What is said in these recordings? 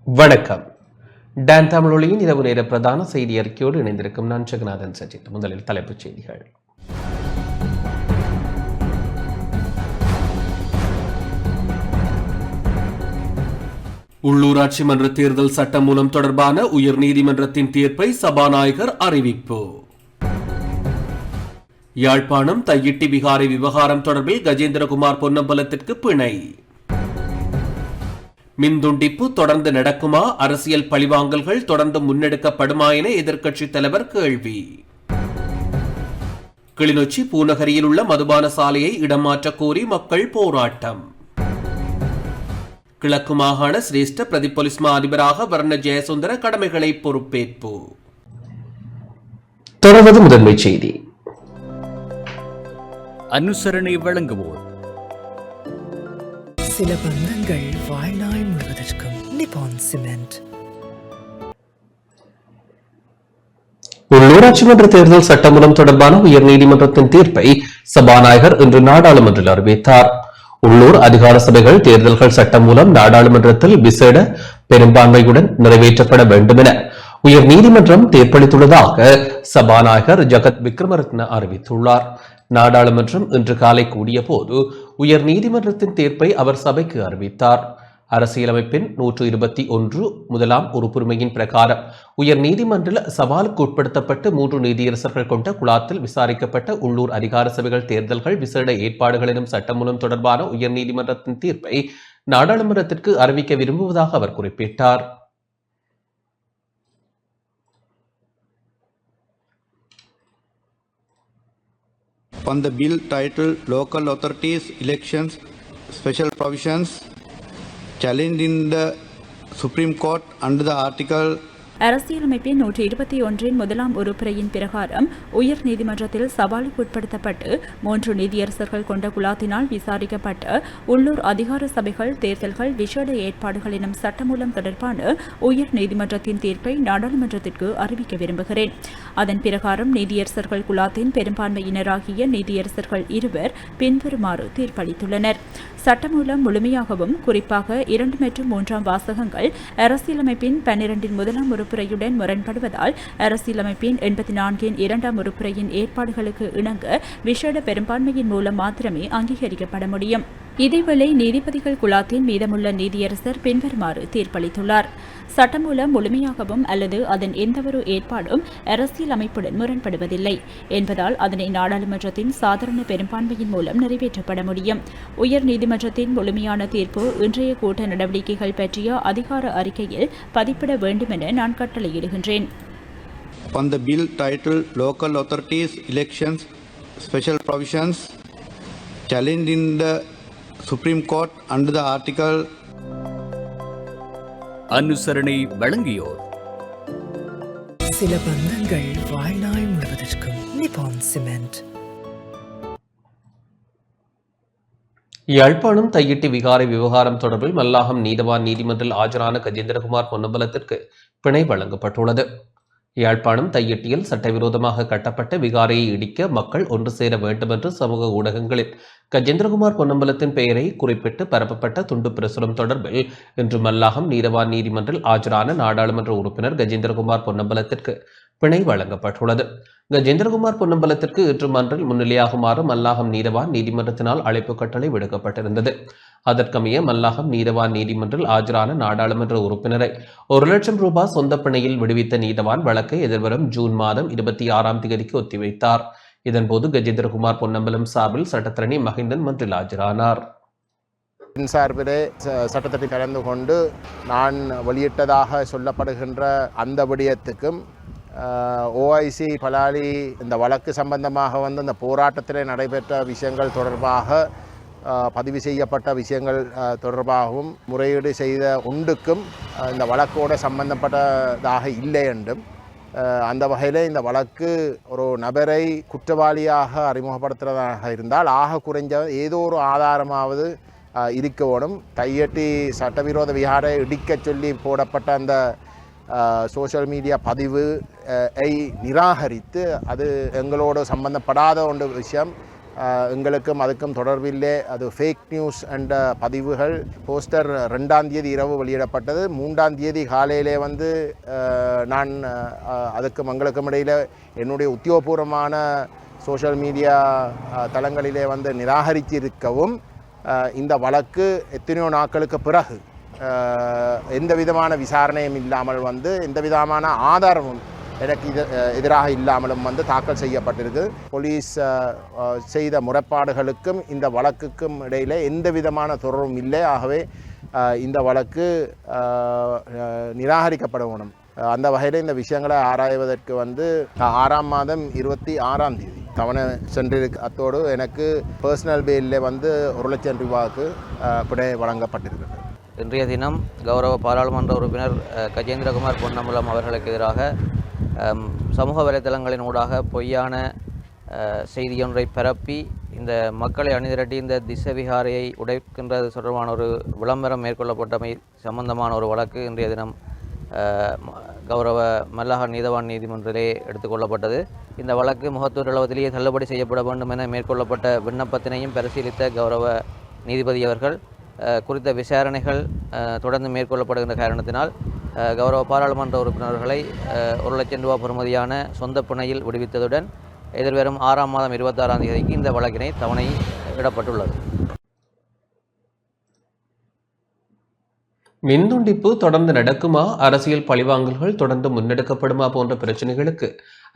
வணக்கம். டான் தமிழொலியின் இரவு நேர பிரதான செய்தி அறிக்கையோடு இணைந்திருக்கும் நான் ஜெகநாதன் சஜித். முதலில் தலைப்புச் செய்திகள். உள்ளூராட்சி மன்ற தேர்தல் சட்டமூலம் தொடர்பான உயர் நீதிமன்றத்தின் தீர்ப்பை சபாநாயகர் அறிவிப்பு. யாழ்ப்பாணம் தையிட்டி விகாரை விவகாரம் தொடர்பில் கஜேந்திரகுமார் பொன்னம்பலத்திற்கு பிணை. மின்துண்டிப்பு தொடர்ந்து நடக்குமா? அரசியல் பழிவாங்கல்கள் தொடர்ந்து முன்னெடுக்கப்படுமா என எதிர்க்கட்சித் தலைவர் கேள்வி. கிளிநொச்சி பூநகரியில் உள்ள மதுபான சாலையை இடமாற்ற கோரி மக்கள் போராட்டம். கிழக்கு மாகாண சிரேஷ்ட பிரதி போலீஸ் மா அதிபராக வர்ண ஜெயசுந்தர கடமைகளை பொறுப்பேற்பு. தொடர்வது முதன்மை செய்தி. அனுசரணை வழங்குவோர் சில பந்தங்கள் வாழ்நாள் முழுவதற்கும் நிப்பான் சிமெண்ட். உள்ளூராட்சி மன்ற தேர்தல் சட்டமூலம் தொடர்பான உயர் நீதிமன்றத்தின் தீர்ப்பை சபாநாயகர் இன்று நாடாளுமன்றில் அறிவித்தார். உள்ளூர் அதிகார சபைகள் தேர்தல்கள் சட்டம் மூலம் நாடாளுமன்றத்தில் விசேட பெரும்பான்மையுடன் நிறைவேற்றப்பட வேண்டும் என உயர் நீதிமன்றம் தீர்ப்பளித்துள்ளதாக சபாநாயகர் ஜகத் விக்ரமரத்ன அறிவித்துள்ளார். நாடாளுமன்றம் இன்று காலை கூடிய போது உயர் நீதிமன்றத்தின் தீர்ப்பை அவர் சபைக்கு அறிவித்தார். அரசியலமைப்பின் 121 முதலாம் உறுப்புரிமையின் பிரகாரம் உயர் நீதிமன்றில் சவாலுக்கு உட்படுத்தப்பட்டு 3 நீதியரசர்கள் கொண்ட குழாத்தில் விசாரிக்கப்பட்ட உள்ளூர் அதிகார சபைகள் தேர்தல்கள் விசேட ஏற்பாடுகள் எனும் சட்டமூலம் தொடர்பான உயர் நீதிமன்றத்தின் தீர்ப்பை நாடாளுமன்றத்திற்கு அறிவிக்க விரும்புவதாக அவர் குறிப்பிட்டார். On the bill titled Local Authorities Elections Special Provisions, challenged in the Supreme Court under the Article அரசியலமைப்பின் 121 முதலாம் உறுப்புரையின் பிரகாரம் உயர் நீதிமன்றத்தில் சவாலுக்கு உட்படுத்தப்பட்டு 3 நீதியரசர்கள் கொண்ட குழாத்தினால் விசாரிக்கப்பட்ட உள்ளூர் அதிகார சபைகள் தேர்தல்கள் விசேட ஏற்பாடுகள் எனும் சட்டமூலம் தொடர்பான உயர் நீதிமன்றத்தின் தீர்ப்பை நாடாளுமன்றத்திற்கு அறிவிக்க விரும்புகிறேன். அதன் பிரகாரம் நீதியரசர்கள் குழாத்தின் பெரும்பான்மையினராகிய நீதியரசர்கள் 2 பின்வருமாறு தீர்ப்பளித்துள்ளனர். சட்டமூலம் முழுமையாகவும் குறிப்பாக 2 மற்றும் 3ஆம் வாசகங்கள் அரசியலமைப்பின் 12 முதலாம் உறுப்புரையுடன் முரண்படுவதால் அரசியலமைப்பின் 84 2ஆம் உறுப்புரையின் ஏற்பாடுகளுக்கு இணங்க விசேட பெரும்பான்மையின் மூலம் மாத்திரமே அங்கீகரிக்கப்பட முடியும். இதேவேளை நீதிபதிகள் குழாத்தின் மீதமுள்ள நீதியரசர் பின்வருமாறு தீர்ப்பளித்துள்ளார். சட்டமூலம் முழுமையாகவும் அல்லது அதன் எந்தவொரு ஏற்பாடும் அரசியல் அமைப்புடன் முரண்படுவதில்லை என்பதால் அதனை நாடாளுமன்றத்தின் சாதாரண பெரும்பான்மையின் மூலம் நிறைவேற்றப்பட முடியும். உயர் நீதிமன்றத்தின் முழுமையான தீர்ப்பு இன்றைய கூட்ட நடவடிக்கைகள் பற்றிய அதிகார அறிக்கையில் பதிப்பிட வேண்டும் என நான் கட்டளையிடுகின்றேன். on the bill titled Local Authorities Elections Special Provisions, challenged in the Supreme Court under the Article. அனுசரணை வழங்கியோர் சில பந்தங்கள் வாழ்நாள் முழுவதற்கும் நிப்பான் சிமெண்ட். யாழ்ப்பாணம் தையிட்டி விகாரை விவகாரம் தொடர்பில் மல்லாகம் நீதவான் நீதிமன்றில் ஆஜரான கஜேந்திரகுமார் பொன்னம்பலத்திற்கு பிணை வழங்கப்பட்டுள்ளது. யாழ்ப்பாணம் தையிட்டியில் சட்டவிரோதமாக கட்டப்பட்ட விகாரையை இடிக்க மக்கள் ஒன்று சேர வேண்டும் என்று சமூக ஊடகங்களில் கஜேந்திரகுமார் பொன்னம்பலத்தின் பெயரை குறிப்பிட்டு பரப்பப்பட்ட துண்டு பிரசுரம் தொடர்பில் இன்று மல்லாகம் நீதவான் நீதிமன்றில் ஆஜரான நாடாளுமன்ற உறுப்பினர் கஜேந்திரகுமார் பொன்னம்பலத்திற்கு பிணை வழங்கப்பட்டுள்ளது. கஜேந்திரகுமார் பொன்னம்பலத்திற்கு இன்று மன்றில் முன்னிலையாகுமாறு மல்லாகம் நீதவான் நீதிமன்றத்தினால் அழைப்பு கட்டளை விடுக்கப்பட்டிருந்தது. அதற்கமைய மல்லாகம் நீதவான் நீதிமன்றில் ஆஜரான நாடாளுமன்ற உறுப்பினரை 1 லட்சம் ரூபாய் சொந்த பிணையில் விடுவித்த நீதவான் வழக்கை எதிர்வரும் ஜூன் மாதம் 26ஆம் தேதிக்கு ஒத்திவைத்தார். இதன்போது கஜேந்திரகுமார் பொன்னம்பலம் சார்பில் சட்டத்தரணி மகிந்தன் மன்றில் ஆஜரானார். சார்பிலே சட்டத்தை கலந்து கொண்டு நான் வெளியிட்டதாக சொல்லப்படுகின்ற அந்த விடயத்துக்கும் ஓஐசி பலாலி இந்த வழக்கு சம்பந்தமாக அந்த போராட்டத்தில் நடைபெற்ற விஷயங்கள் தொடர்பாக பதிவு செய்யப்பட்ட விஷயங்கள் தொடர்பாகவும் முறையீடு செய்த உண்டுக்கும் இந்த வழக்கோடு சம்பந்தப்பட்டதாக இல்லை என்றும் அந்த வகையில் இந்த வழக்கு ஒரு நபரை குற்றவாளியாக அறிமுகப்படுத்துகிறதாக இருந்தால் ஆக குறைஞ்ச ஏதோ ஒரு ஆதாரமாவது இருக்க வேணும். தையட்டி சட்டவிரோத விகாரை இடிக்க சொல்லி போடப்பட்ட அந்த சோஷியல் மீடியா பதிவு நிராகரித்து அது எங்களோடு சம்பந்தப்படாத ஒன்று விஷயம் எங்களுக்கும் அதுக்கும் தொடர்பில்லை. அது ஃபேக் நியூஸ் என்ற பதிவுகள். போஸ்டர் 2ஆம் தேதி இரவு வெளியிடப்பட்டது. 3ஆம் தேதி காலையிலே வந்து நான் அதுக்கும் எங்களுக்கும் இடையில் என்னுடைய உத்தியோகபூர்வமான சோஷியல் மீடியா தளங்களிலே வந்து நிராகரித்திருக்கவும் இந்த வழக்கு எத்தனையோ நாட்களுக்கு பிறகு எந்த விதமான விசாரணையும் இல்லாமல் வந்து எந்த விதமான ஆதாரமும் எனக்கு எதிராக இல்லாமலும் வந்து தாக்கல் செய்யப்பட்டிருக்கு. போலீஸ் செய்த முறைப்பாடுகளுக்கும் இந்த வழக்குக்கும் இடையில் எந்த விதமான தொடர்பும் இல்லை. ஆகவே இந்த வழக்கு நிராகரிக்கப்பட வேணும். அந்த வகையில் இந்த விஷயங்களை ஆராய்வதற்கு வந்து 6ஆம் மாதம் 26ஆம் தேதி தவணை சென்றிருக்கு. அத்தோடு எனக்கு பர்சனல் பெயிலில் வந்து 1 லட்சம் ரூபாய்க்கு பிணை வழங்கப்பட்டிருக்கிறது. இன்றைய தினம் கௌரவ பாராளுமன்ற உறுப்பினர் கஜேந்திரகுமார் பொன்னம்பலம் அவர்களுக்கு எதிராக சமூக வலைதளங்களின் ஊடாக பொய்யான செய்தியொன்றை பரப்பி இந்த மக்களை அணிதிரட்டி இந்த திசவிகாரையை உடைக்கின்றது தொடர்பான ஒரு விளம்பரம் மேற்கொள்ளப்பட்டமை சம்பந்தமான ஒரு வழக்கு இன்றைய தினம் கௌரவ மல்லாக நீதவான் நீதிமன்றத்திலே எடுத்துக்கொள்ளப்பட்டது. இந்த வழக்கு முகத்தூர் அளவத்திலேயே தள்ளுபடி செய்யப்பட வேண்டும் என மேற்கொள்ளப்பட்ட விண்ணப்பத்தினையும் பரிசீலித்த கௌரவ நீதிபதி அவர்கள் குறித்த விசாரணைகள் தொடர்ந்து மேற்கொள்ளப்படுகின்ற காரணத்தினால் கௌரவ பாராளுமன்ற உறுப்பினர்களை 1 லட்சம் ரூபாய் பெறுமதியான சொந்த பிணையில் விடுவித்ததுடன் எதிர்வரும் 6ஆம் மாதம் 26ஆம் தேதிக்கு இந்த வழக்கினை தவணை இடப்பட்டுள்ளது. மின்துண்டிப்பு தொடர்ந்து நடக்குமா, அரசியல் பழிவாங்கல்கள் தொடர்ந்து முன்னெடுக்கப்படுமா போன்ற பிரச்சனைகளுக்கு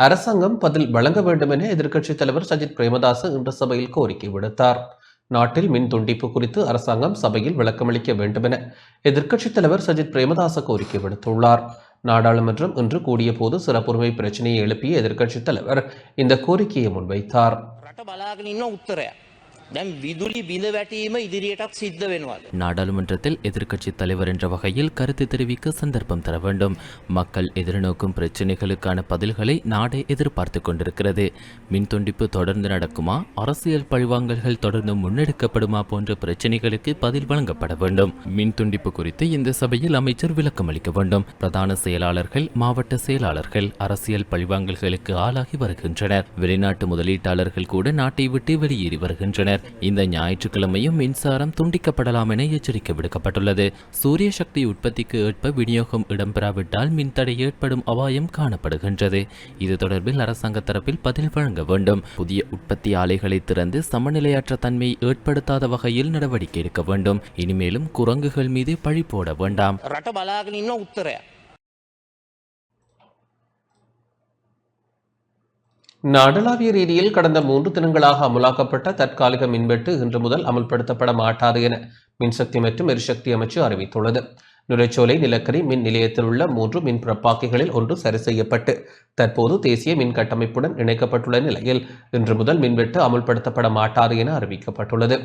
அரசாங்கம் பதில் வழங்க வேண்டும் என எதிர்க்கட்சித் தலைவர் சஜித் பிரேமதாச இன்று சபையில் கோரிக்கை விடுத்தார். நாட்டில் மின் துண்டிப்பு குறித்து அரசாங்கம் சபையில் விளக்கமளிக்க வேண்டும் என எதிர்க்கட்சித் தலைவர் சஜித் பிரேமதாச கோரிக்கை விடுத்துள்ளார். நாடாளுமன்றம் இன்று கூடிய போது சிறப்புரிமை பிரச்சனையை எழுப்பிய எதிர்க்கட்சித் தலைவர் இந்த கோரிக்கையை முன்வைத்தார். நாடாளுமன்றத்தில் எதிர்க்கட்சி தலைவர் என்ற வகையில் கருத்து தெரிவிக்க சந்தர்ப்பம் தர வேண்டும். மக்கள் எதிர்நோக்கும் பிரச்சினைகளுக்கான பதில்களை நாடே எதிர்பார்த்து கொண்டிருக்கிறது. மின் துண்டிப்பு தொடர்ந்து நடக்குமா, அரசியல் பழிவாங்கல்கள் தொடர்ந்து முன்னெடுக்கப்படுமா போன்ற பிரச்சினைகளுக்கு பதில் வழங்கப்பட வேண்டும். மின் துண்டிப்பு குறித்து இந்த சபையில் அமைச்சர் விளக்கம் அளிக்க வேண்டும். பிரதான செயலாளர்கள், மாவட்ட செயலாளர்கள் அரசியல் பழிவாங்கல்களுக்கு ஆளாகி வருகின்றனர். வெளிநாட்டு முதலீட்டாளர்கள் கூட நாட்டை விட்டு வெளியேறி வருகின்றனர். இந்த ஞாயிற்றுக்கிழமையும் மின்சாரம் துண்டிக்கப்படலாம் என எச்சரிக்கை விடுக்கப்பட்டுள்ளது. சூரிய சக்தி உற்பத்திக்கு ஏற்ப விநியோகம் இடம்பெறாவிட்டால் மின்தடை ஏற்படும் அபாயம் காணப்படுகின்றது. இது தொடர்பில் அரசாங்க தரப்பில் பதில் வழங்க வேண்டும். புதிய உற்பத்தி ஆலைகளை திறந்து சமநிலையற்ற தன்மையை ஏற்படுத்தாத வகையில் நடவடிக்கை எடுக்க வேண்டும். இனிமேலும் குரங்குகள் மீது பழி போட வேண்டாம். நாடளாவிய ரீதியில் கடந்த 3 தினங்களாக அமலாக்கப்பட்ட தற்காலிக மின்வெட்டு இன்று முதல் அமல்படுத்தப்பட மாட்டாது என மின்சக்தி மற்றும் எரிசக்தி அமைச்சு அறிவித்துள்ளது. நுரைச்சோலை நிலக்கரி மின் நிலையத்தில் உள்ள 3 மின் பிறப்பாக்கிகளில் ஒன்று சரி செய்யப்பட்டு தற்போது தேசிய மின் கட்டமைப்புடன் இணைக்கப்பட்டுள்ள நிலையில் இன்று முதல் மின்வெட்டு அமல்படுத்தப்பட மாட்டாது என அறிவிக்கப்பட்டுள்ளது.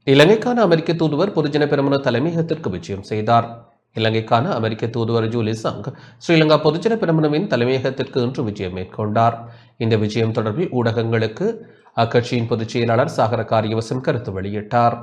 இலங்கைக்கான அமெரிக்க தூதுவர் பொதுஜன பெரமுன தலைமையகத்திற்கு விஜயம் செய்தார். இலங்கைக்கான அமெரிக்க தூதுவர் ஜூலி சங் ஸ்ரீலங்கா பொதுஜன பெரமுனவின் தலைமையகத்திற்கு இன்று விஜயம் மேற்கொண்டார். இந்த விஜயம் தொடர்பில் ஊடகங்களுக்கு அக்கட்சியின் பொதுச் செயலாளர் சாகர காரியவசம் கருத்து வெளியிட்டார்.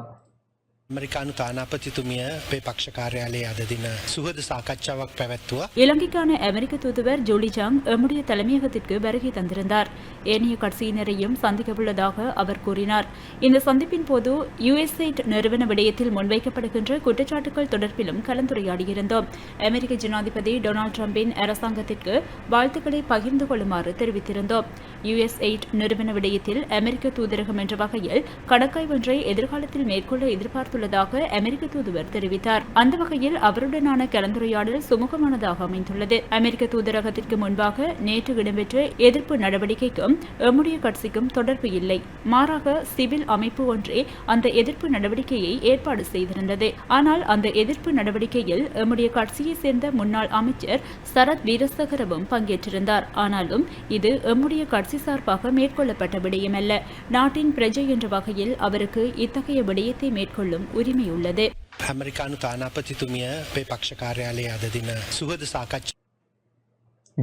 අමරිකානු තානාපතිතුමිය අපේ පක්ෂ කාර්යාලයේ අද දින සුහද සාකච්ඡාවක් පැවැත්වුවා. இலங்கைக்கான அமெரிக்க தூதுவர் ஜூலி சாங் எம்முடைய தலைமையகத்திற்கு வருகை தந்திருந்தார். ஏனைய கட்சியினரையும் சந்திக்கவுள்ளதாக அவர் கூறினார். இந்த சந்திப்பின் போது யுஎஸ்ஏட் நிறுவன விடயத்தில் முன்வைக்கப்படுகின்ற குற்றச்சாட்டுகள் தொடர்பிலும் கலந்துரையாடியிருந்தோம். அமெரிக்க ஜனாதிபதி டொனால்டு டிரம்பின் அரசாங்கத்திற்கு வாழ்த்துக்களை பகிர்ந்து கொள்ளுமாறு தெரிவித்திருந்தோம். யுஎஸ்ஏட் நிறுவன விடயத்தில் அமெரிக்க தூதரகம் என்ற வகையில் கணக்காய் ஒன்றை எதிர்காலத்தில் மேற்கொள்ள எதிர்பார்த்து அமெரிக்க தூதுவர் தெரிவித்தார். அந்த வகையில் அவருடனான கலந்துரையாடல் சுமூகமானதாக அமைந்துள்ளது. அமெரிக்க தூதரகத்திற்கு முன்பாக நேற்று இடம்பெற்ற எதிர்ப்பு நடவடிக்கைக்கும் எம்முடைய கட்சிக்கும் தொடர்பு இல்லை. மாறாக சிவில் அமைப்பு ஒன்றே அந்த எதிர்ப்பு நடவடிக்கையை ஏற்பாடு செய்திருந்தது. ஆனால் அந்த எதிர்ப்பு நடவடிக்கையில் எம்முடைய கட்சியை சேர்ந்த முன்னாள் அமைச்சர் சரத் வீரசகரவும் பங்கேற்றிருந்தார். ஆனாலும் இது எம்முடைய கட்சி சார்பாக மேற்கொள்ளப்பட்ட விடயமல்ல. நாட்டின் பிரஜை என்ற வகையில் அவருக்கு இத்தகைய விடயத்தை மேற்கொள்ளும் உரிமை உள்ளது. අමරිකානු තානාපතිතුමිය අපේ පක්ෂ කාර්යාලයේ අද දින සුහද සාකච්ඡා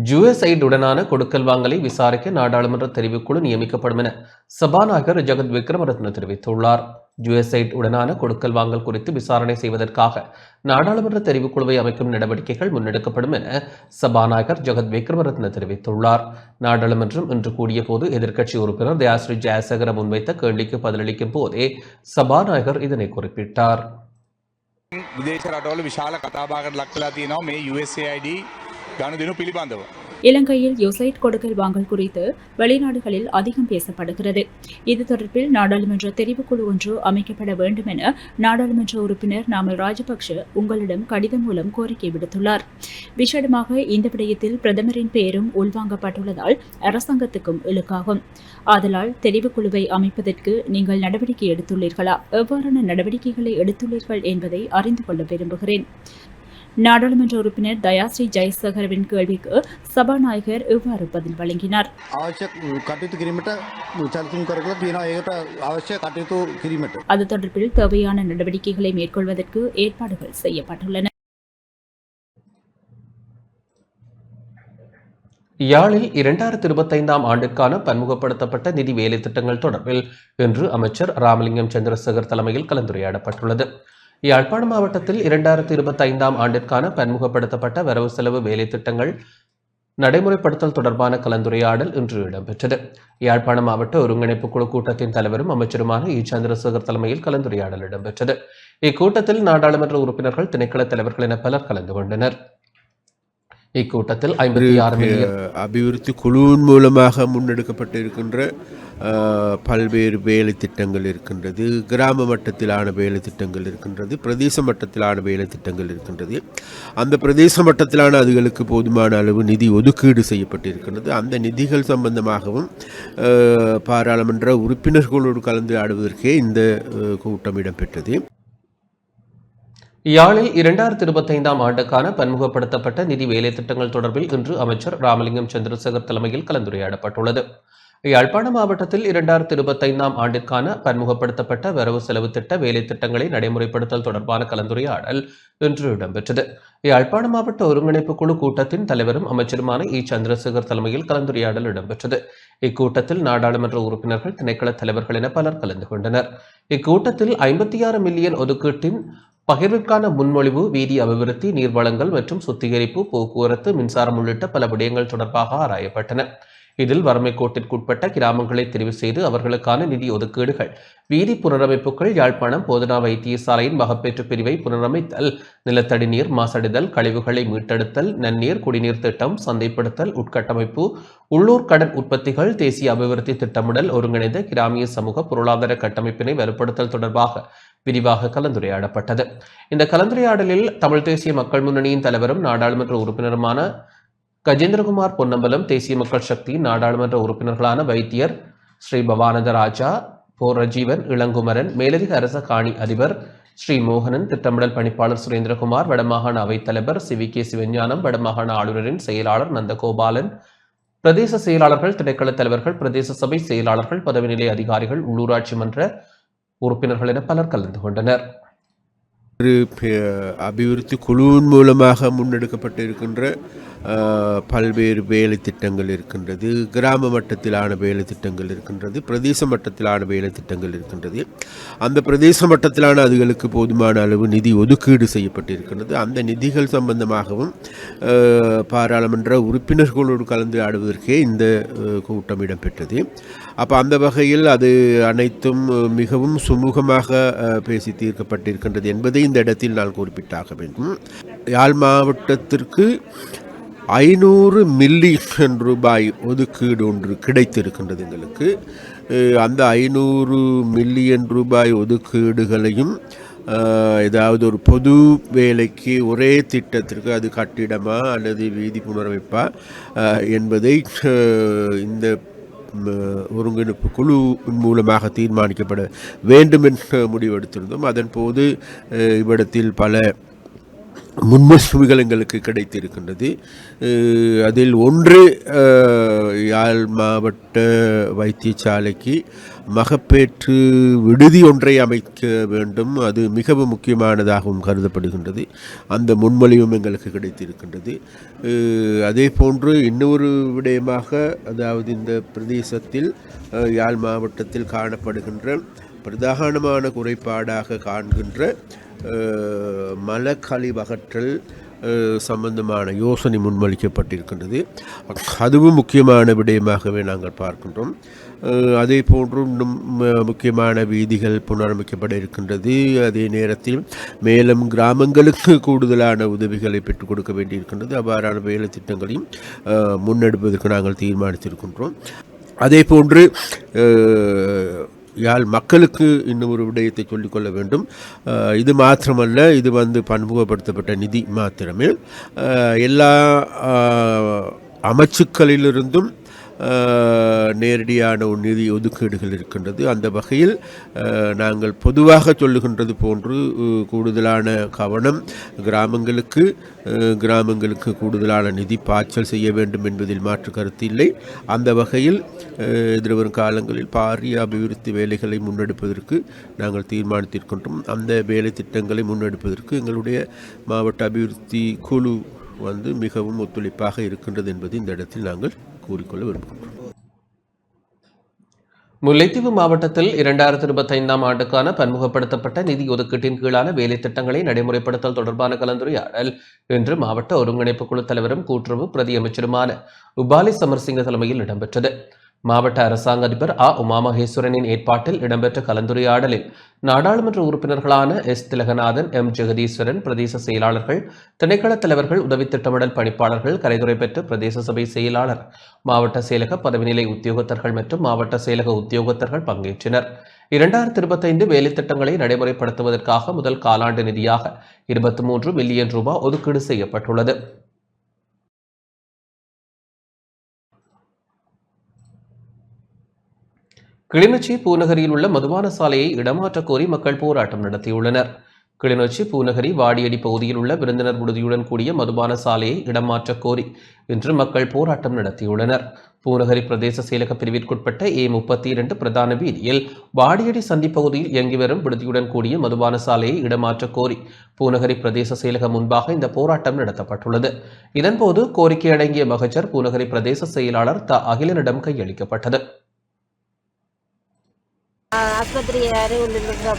USAID உடனான கொடுக்கல் வாங்கலை விசாரிக்க நாடாளுமன்ற தெரிவுக்குழு நியமிக்கப்படும் என சபாநாயகர் ஜெகத் விக்ரமரத்ன தெரிவித்துள்ளார். USAID உடனான கொடுக்கல் வாங்கல் குறித்து விசாரணை செய்வதற்காக நாடாளுமன்ற தெரிவுக்குழுவை அமைக்கும் நடவடிக்கைகள் முன்னெடுக்கப்படும் என சபாநாயகர் ஜெகத் விக்ரமரத்ன தெரிவித்துள்ளார். நாடாளுமன்றம் இன்று கூடிய போது எதிர்க்கட்சி உறுப்பினர் தயாஸ்ரீ ஜெயசேகர முன்வைத்த கேள்விக்கு பதிலளிக்கும் போதே சபாநாயகர் இதனை குறிப்பிட்டார். විදේශ රටවල විශාල කතාබහකට ලක් වෙලා තියෙනවා මේ USAID ගනුදෙනු පිළිබඳව. இலங்கையில் USAID கொடுக்கல் வாங்கல் குறித்து வெளிநாடுகளில் அதிகம் பேசப்படுகிறது. இது தொடர்பில் நாடாளுமன்ற தெரிவுக்குழு ஒன்று அமைக்கப்பட வேண்டும் என நாடாளுமன்ற உறுப்பினர் நாமல் ராஜபக்ஷ உங்களிடம் கடிதம் மூலம் கோரிக்கை விடுத்துள்ளார். விசேடமாக இந்த விடயத்தில் பிரதமரின் பெயரும் உள்வாங்கப்பட்டுள்ளதால் அரசாங்கத்துக்கும் இழுக்காகும். ஆதலால் தெரிவுக்குழுவை அமைப்பதற்கு நீங்கள் நடவடிக்கை எடுத்துள்ளீர்களா, எவ்வாறான நடவடிக்கைகளை எடுத்துள்ளீர்கள் என்பதை அறிந்து கொள்ள விரும்புகிறேன். நாடாளுமன்ற உறுப்பினர் தயாஸ்ரீ ஜெயசேகரவின் கேள்விக்கு சபாநாயகர் இவ்வாறு பதில் வழங்கினார். அது தொடர்பில் தேவையான நடவடிக்கைகளை மேற்கொள்வதற்கு ஏற்பாடுகள் செய்யப்பட்டுள்ளன. யாழில் 2025 ஆண்டிற்கான பன்முகப்படுத்தப்பட்ட நிதி வேலை திட்டங்கள் தொடர்பில் இன்று அமைச்சர் ராமலிங்கம் சந்திரசேகர் தலைமையில் கலந்துரையாடப்பட்டுள்ளது. யாழ்ப்பாண மாவட்டத்தில் 2025 ஆண்டிற்கான பன்முகப்படுத்தப்பட்ட வரவு செலவு வேலை திட்டங்கள் நடைமுறைப்படுத்தல் தொடர்பான கலந்துரையாடல் இன்று இடம்பெற்றது. யாழ்ப்பாண மாவட்ட ஒருங்கிணைப்பு குழு கூட்டத்தின் தலைவரும் அமைச்சருமான சந்திரசேகர் தலைமையில் கலந்துரையாடல் இடம்பெற்றது. இக்கூட்டத்தில் நாடாளுமன்ற உறுப்பினர்கள், திணைக்கள தலைவர்கள் என பலர் கலந்து கொண்டனர். இக்கூட்டத்தில் 56 மில்லியன் அபிவிருத்தி குழுவின் மூலமாக முன்னெடுக்கப்பட்டிருக்கின்ற பல்வேறு வேலை திட்டங்கள் இருக்கின்றது. கிராம மட்டத்திலான வேலை திட்டங்கள் இருக்கின்றது, பிரதேச மட்டத்திலான வேலை திட்டங்கள் இருக்கின்றது. அந்த பிரதேச மட்டத்திலான அதுகளுக்கு போதுமான அளவு நிதி ஒதுக்கீடு செய்யப்பட்டிருக்கின்றது. அந்த நிதிகள் சம்பந்தமாகவும் பாராளுமன்ற உறுப்பினர்களோடு கலந்து ஆடுவதற்கே இந்த கூட்டம் இடம்பெற்றது. யாழில் 2025 ஆண்டுக்கான பன்முகப்படுத்தப்பட்ட நிதி வேலை திட்டங்கள் தொடர்பில் இன்று அமைச்சர் ராமலிங்கம் சந்திரசேகர் தலைமையில் கலந்துரையாடப்பட்டுள்ளது. யாழ்ப்பாண மாவட்டத்தில் 2025 ஆண்டிற்கான பன்முகப்படுத்தப்பட்ட வரவு செலவு திட்ட வேலை திட்டங்களை நடைமுறைப்படுத்தல் தொடர்பான கலந்துரையாடல் இன்று இடம்பெற்றது. யாழ்ப்பாண மாவட்ட ஒருங்கிணைப்பு குழு கூட்டத்தின் தலைவரும் அமைச்சருமான சந்திரசேகர் தலைமையில் கலந்துரையாடல் இடம்பெற்றது. இக்கூட்டத்தில் நாடாளுமன்ற உறுப்பினர்கள், திணைக்கள தலைவர்கள் என பலர் கலந்து கொண்டனர். இக்கூட்டத்தில் 56 மில்லியன் ஒதுக்கீட்டின் பகிர்விற்கான முன்மொழிவு, வீதி அபிவிருத்தி, நீர்வளங்கள் மற்றும் சுத்திகரிப்பு, போக்குவரத்து, மின்சாரம் உள்ளிட்ட பல விடயங்கள் தொடர்பாக ஆராயப்பட்டன. இதில் வறுமை கோட்டிற்குட்பட்ட கிராமங்களை தெரிவு செய்து அவர்களுக்கான நிதி ஒதுக்கீடுகள், வீதி புனரமைப்புகள், யாழ்ப்பாணம் போதனா வைத்தியசாலையின் மகப்பேற்று பிரிவை புனரமைத்தல், நிலத்தடி நீர் மாசடைதல், கழிவுகளை மீட்டெடுத்தல், நன்னீர் குடிநீர் திட்டம், சந்தைப்படுத்தல், உட்கட்டமைப்பு, உள்ளூர் கடன் உற்பத்திகள், தேசிய அபிவிருத்தி திட்டமிடல், ஒருங்கிணைந்த கிராமிய சமூக பொருளாதார கட்டமைப்பினை வலுப்படுத்தல் தொடர்பாக விரிவாக கலந்துரையாடப்பட்டது. இந்த கலந்துரையாடலில் தமிழ் தேசிய மக்கள் முன்னணியின் தலைவரும் நாடாளுமன்ற உறுப்பினருமான கஜேந்திரகுமார் பொன்னம்பலம், தேசிய மக்கள் சக்தியின் நாடாளுமன்ற உறுப்பினர்களான வைத்தியர் ஸ்ரீ பவானந்த ராஜா, போரஜீவன், இளங்குமரன், மேலதிக அரச காணி அதிபர் ஸ்ரீ மோகனன், திட்டமிடல் பணிப்பாளர் சுரேந்திரகுமார், வடமாகாண அவைத்தலைவர் சிவிகே சிவஞானம், வடமாகாண ஆளுநரின் செயலாளர் நந்தகோபாலன், பிரதேச செயலாளர்கள், திணைக்கள தலைவர்கள், பிரதேச சபை செயலாளர்கள், பதவி நிலை அதிகாரிகள், உள்ளூராட்சி மன்ற உறுப்பினர்கள் என பலர் கலந்து கொண்டனர். அபிவிருத்தி குழுவின் மூலமாக முன்னெடுக்கப்பட்டிருக்கின்ற பல்வேறு வேலை திட்டங்கள் இருக்கின்றது. கிராம மட்டத்திலான வேலை திட்டங்கள் இருக்கின்றது, பிரதேச மட்டத்திலான வேலை திட்டங்கள் இருக்கின்றது. அந்த பிரதேச மட்டத்திலான அதுகளுக்கு போதுமான அளவு நிதி ஒதுக்கீடு செய்யப்பட்டிருக்கின்றது. அந்த நிதிகள் சம்பந்தமாகவும் பாராளுமன்ற உறுப்பினர்களோடு கலந்து ஆடுவதற்கே இந்த கூட்டம் இடம்பெற்றது. அப்போ அந்த வகையில் அது அனைத்தும் மிகவும் சுமூகமாக பேசி தீர்க்கப்பட்டிருக்கின்றது என்பதை இந்த இடத்தில் நான் குறிப்பிட்டாக வேண்டும். யாழ் மாவட்டத்திற்கு 500 மில்லியன் ரூபாய் ஒதுக்கீடு ஒன்று கிடைத்திருக்கின்றது எங்களுக்கு. அந்த 500 மில்லியன் ரூபாய் ஒதுக்கீடுகளையும் ஏதாவது ஒரு பொது வேலைக்கு ஒரே திட்டத்திற்கு, அது கட்டிடமா அல்லது வீதி புனரமைப்பா என்பதை இந்த ஒருங்கிணைப்பு குழு மூலமாக தீர்மானிக்கப்பட வேண்டும் என்ற முடிவெடுத்திருந்தோம். அதன் போது இவ்விடத்தில் பல முன்மொழிவுகள் எங்களுக்கு கிடைத்திருக்கின்றது. அதில் ஒன்று, யாழ் மாவட்ட வைத்தியசாலைக்கு மகப்பேற்று விடுதி ஒன்றை அமைக்க வேண்டும். அது மிகவும் முக்கியமானதாகவும் கருதப்படுகின்றது. அந்த முன்மொழிவும் எங்களுக்கு கிடைத்திருக்கின்றது. அதே போன்று இன்னொரு விடயமாக, அதாவது இந்த பிரதேசத்தில் யாழ் மாவட்டத்தில் காணப்படுகின்ற பிரதானமான குறைபாடாக காண்கின்ற மலக்கழிவகற்றல் சம்பந்தமான யோசனை முன்மொழிக்கப்பட்டிருக்கின்றது. அதுவும் முக்கியமான விடயமாகவே நாங்கள் பார்க்கின்றோம். அதே போன்று இன்னும் முக்கியமான வீதிகள் புனரமைக்கப்பட இருக்கின்றது. அதே நேரத்தில் மேலும் கிராமங்களுக்கு கூடுதலான உதவிகளை பெற்றுக் கொடுக்க வேண்டியிருக்கின்றது. அவ்வாறான வேலை திட்டங்களையும் முன்னெடுப்பதற்கு நாங்கள் தீர்மானித்திருக்கின்றோம். அதே போன்று யாழ் மக்களுக்கு இன்னும் ஒரு விடயத்தை சொல்லிக்கொள்ள வேண்டும். இது மாத்திரமல்ல, இது பன்முகப்படுத்தப்பட்ட நிதி மாத்திரமே. எல்லா அமைச்சுக்களிலிருந்தும் நேரடியான நிதி ஒதுக்கீடுகள் இருக்கின்றது. அந்த வகையில் நாங்கள் பொதுவாக சொல்லுகின்றது போன்று கூடுதலான கவனம் கிராமங்களுக்கு கூடுதலான நிதி பாய்ச்சல் செய்ய வேண்டும் என்பதில் மாற்று கருத்து இல்லை. அந்த வகையில் எதிர்வரும் காலங்களில் பாரிய அபிவிருத்தி வேலைகளை முன்னெடுப்பதற்கு நாங்கள் தீர்மானித்திருக்கின்றோம். அந்த வேலை திட்டங்களை முன்னெடுப்பதற்கு எங்களுடைய மாவட்ட அபிவிருத்தி குழு மிகவும் ஒத்துழைப்பாக இருக்கின்றது என்பது இந்த இடத்தில் நாங்கள் கூறிக்கொள்ள விரும்புகின்றோம். முல்லைத்தீவு மாவட்டத்தில் 2025ஆம் ஆண்டுக்கான பன்முகப்படுத்தப்பட்ட நிதி ஒதுக்கீட்டின் கீழான வேலை திட்டங்களை நடைமுறைப்படுத்தல் தொடர்பான கலந்துரையாடல் இன்று மாவட்ட ஒருங்கிணைப்பு குழு தலைவரும் கூட்டுறவு பிரதி அமைச்சருமான உபாலி சமர்சிங்க தலைமையில் இடம்பெற்றது. மாவட்ட அரசாங்க அதிபர் உமா மகேஸ்வரனின் ஏற்பாட்டில் இடம்பெற்ற கலந்துரையாடலில் நாடாளுமன்ற உறுப்பினர்களான எஸ் திலகநாதன், எம் ஜெகதீஸ்வரன், பிரதேச செயலாளர்கள், திணைக்கள தலைவர்கள், உதவி திட்டமிடல் பணிப்பாளர்கள், கரைதுறை பெற்ற பிரதேச சபை செயலாளர், மாவட்ட செயலக பதவிநிலை உத்தியோகத்தர்கள் மற்றும் மாவட்ட செயலக உத்தியோகத்தர்கள் பங்கேற்றனர். 2025 வேலை திட்டங்களை நடைமுறைப்படுத்துவதற்காக முதல் காலாண்டு நிதியாக 23 மில்லியன் ரூபாய் ஒதுக்கீடு செய்யப்பட்டுள்ளது. கிளிநொச்சி பூநகரியில் உள்ள மதுபான சாலையை இடமாற்ற கோரி மக்கள் போராட்டம் நடத்தியுள்ளனர். கிளிநொச்சி பூநகரி வாடியடி பகுதியில் உள்ள விருந்தினர் விடுதியுடன் கூடிய மதுபான சாலையை இடமாற்ற கோரி இன்று மக்கள் போராட்டம் நடத்தியுள்ளனர். பூநகரி பிரதேச செயலக பிரிவிற்குட்பட்ட A32 பிரதான வீதியில் வாடியடி சந்தி பகுதியில் இயங்கி வரும் விடுதியுடன் கூடிய மதுபான சாலையை இடமாற்ற கோரி பூநகரி பிரதேச செயலகம் முன்பாக இந்த போராட்டம் நடத்தப்பட்டுள்ளது. இதன்போது கோரிக்கை அடங்கிய மகஜர் பூநகரி பிரதேச செயலாளர் அகிலனிடம் கையளிக்கப்பட்டது. ஆஸ்பத்திரி அருகில் இருக்கிற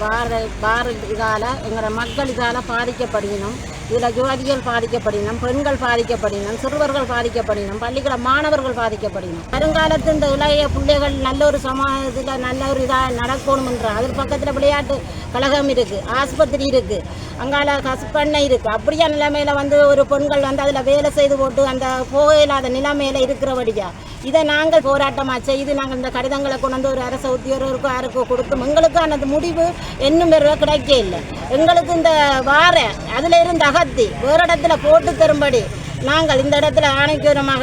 பார் இதால் எங்களோட மக்கள் இதால் பாதிக்கப்படணும். இதில் ஜோதிகள் பாதிக்கப்படணும், பெண்கள் பாதிக்கப்படணும், சிறுவர்கள் பாதிக்கப்படணும், பள்ளிக்கூட மாணவர்கள் பாதிக்கப்படணும். வருங்காலத்து இந்த இளைய பிள்ளைகள் நல்ல ஒரு சமாஜத்தில் நல்ல ஒரு இதாக நடக்கணும்ன்றான். அது பக்கத்தில் விளையாட்டு கழகம் இருக்குது, ஆஸ்பத்திரி இருக்குது, அங்கால கசுப்பண்ணை இருக்குது. அப்படியா நிலைமையில் ஒரு பெண்கள் அதில் வேலை செய்து போட்டு அந்த போகையில்லாத நிலைமையில் இருக்கிறபடியா இதை நாங்கள் போராட்டமாக செய்து நாங்கள் இந்த கடிதங்களை கொண்டு ஒரு அரசு உத்தியோகருக்கோ யாருக்கோ கொடுத்தோம். எங்களுக்கு அந்த முடிவு இன்னும் கிடைக்க இல்லை. எங்களுக்கு இந்த வார அதில் இருந்து அகத்தி வேறு இடத்துல போட்டு தரும்படி நாங்கள் இந்த இடத்துல ஆணைக்கரமாக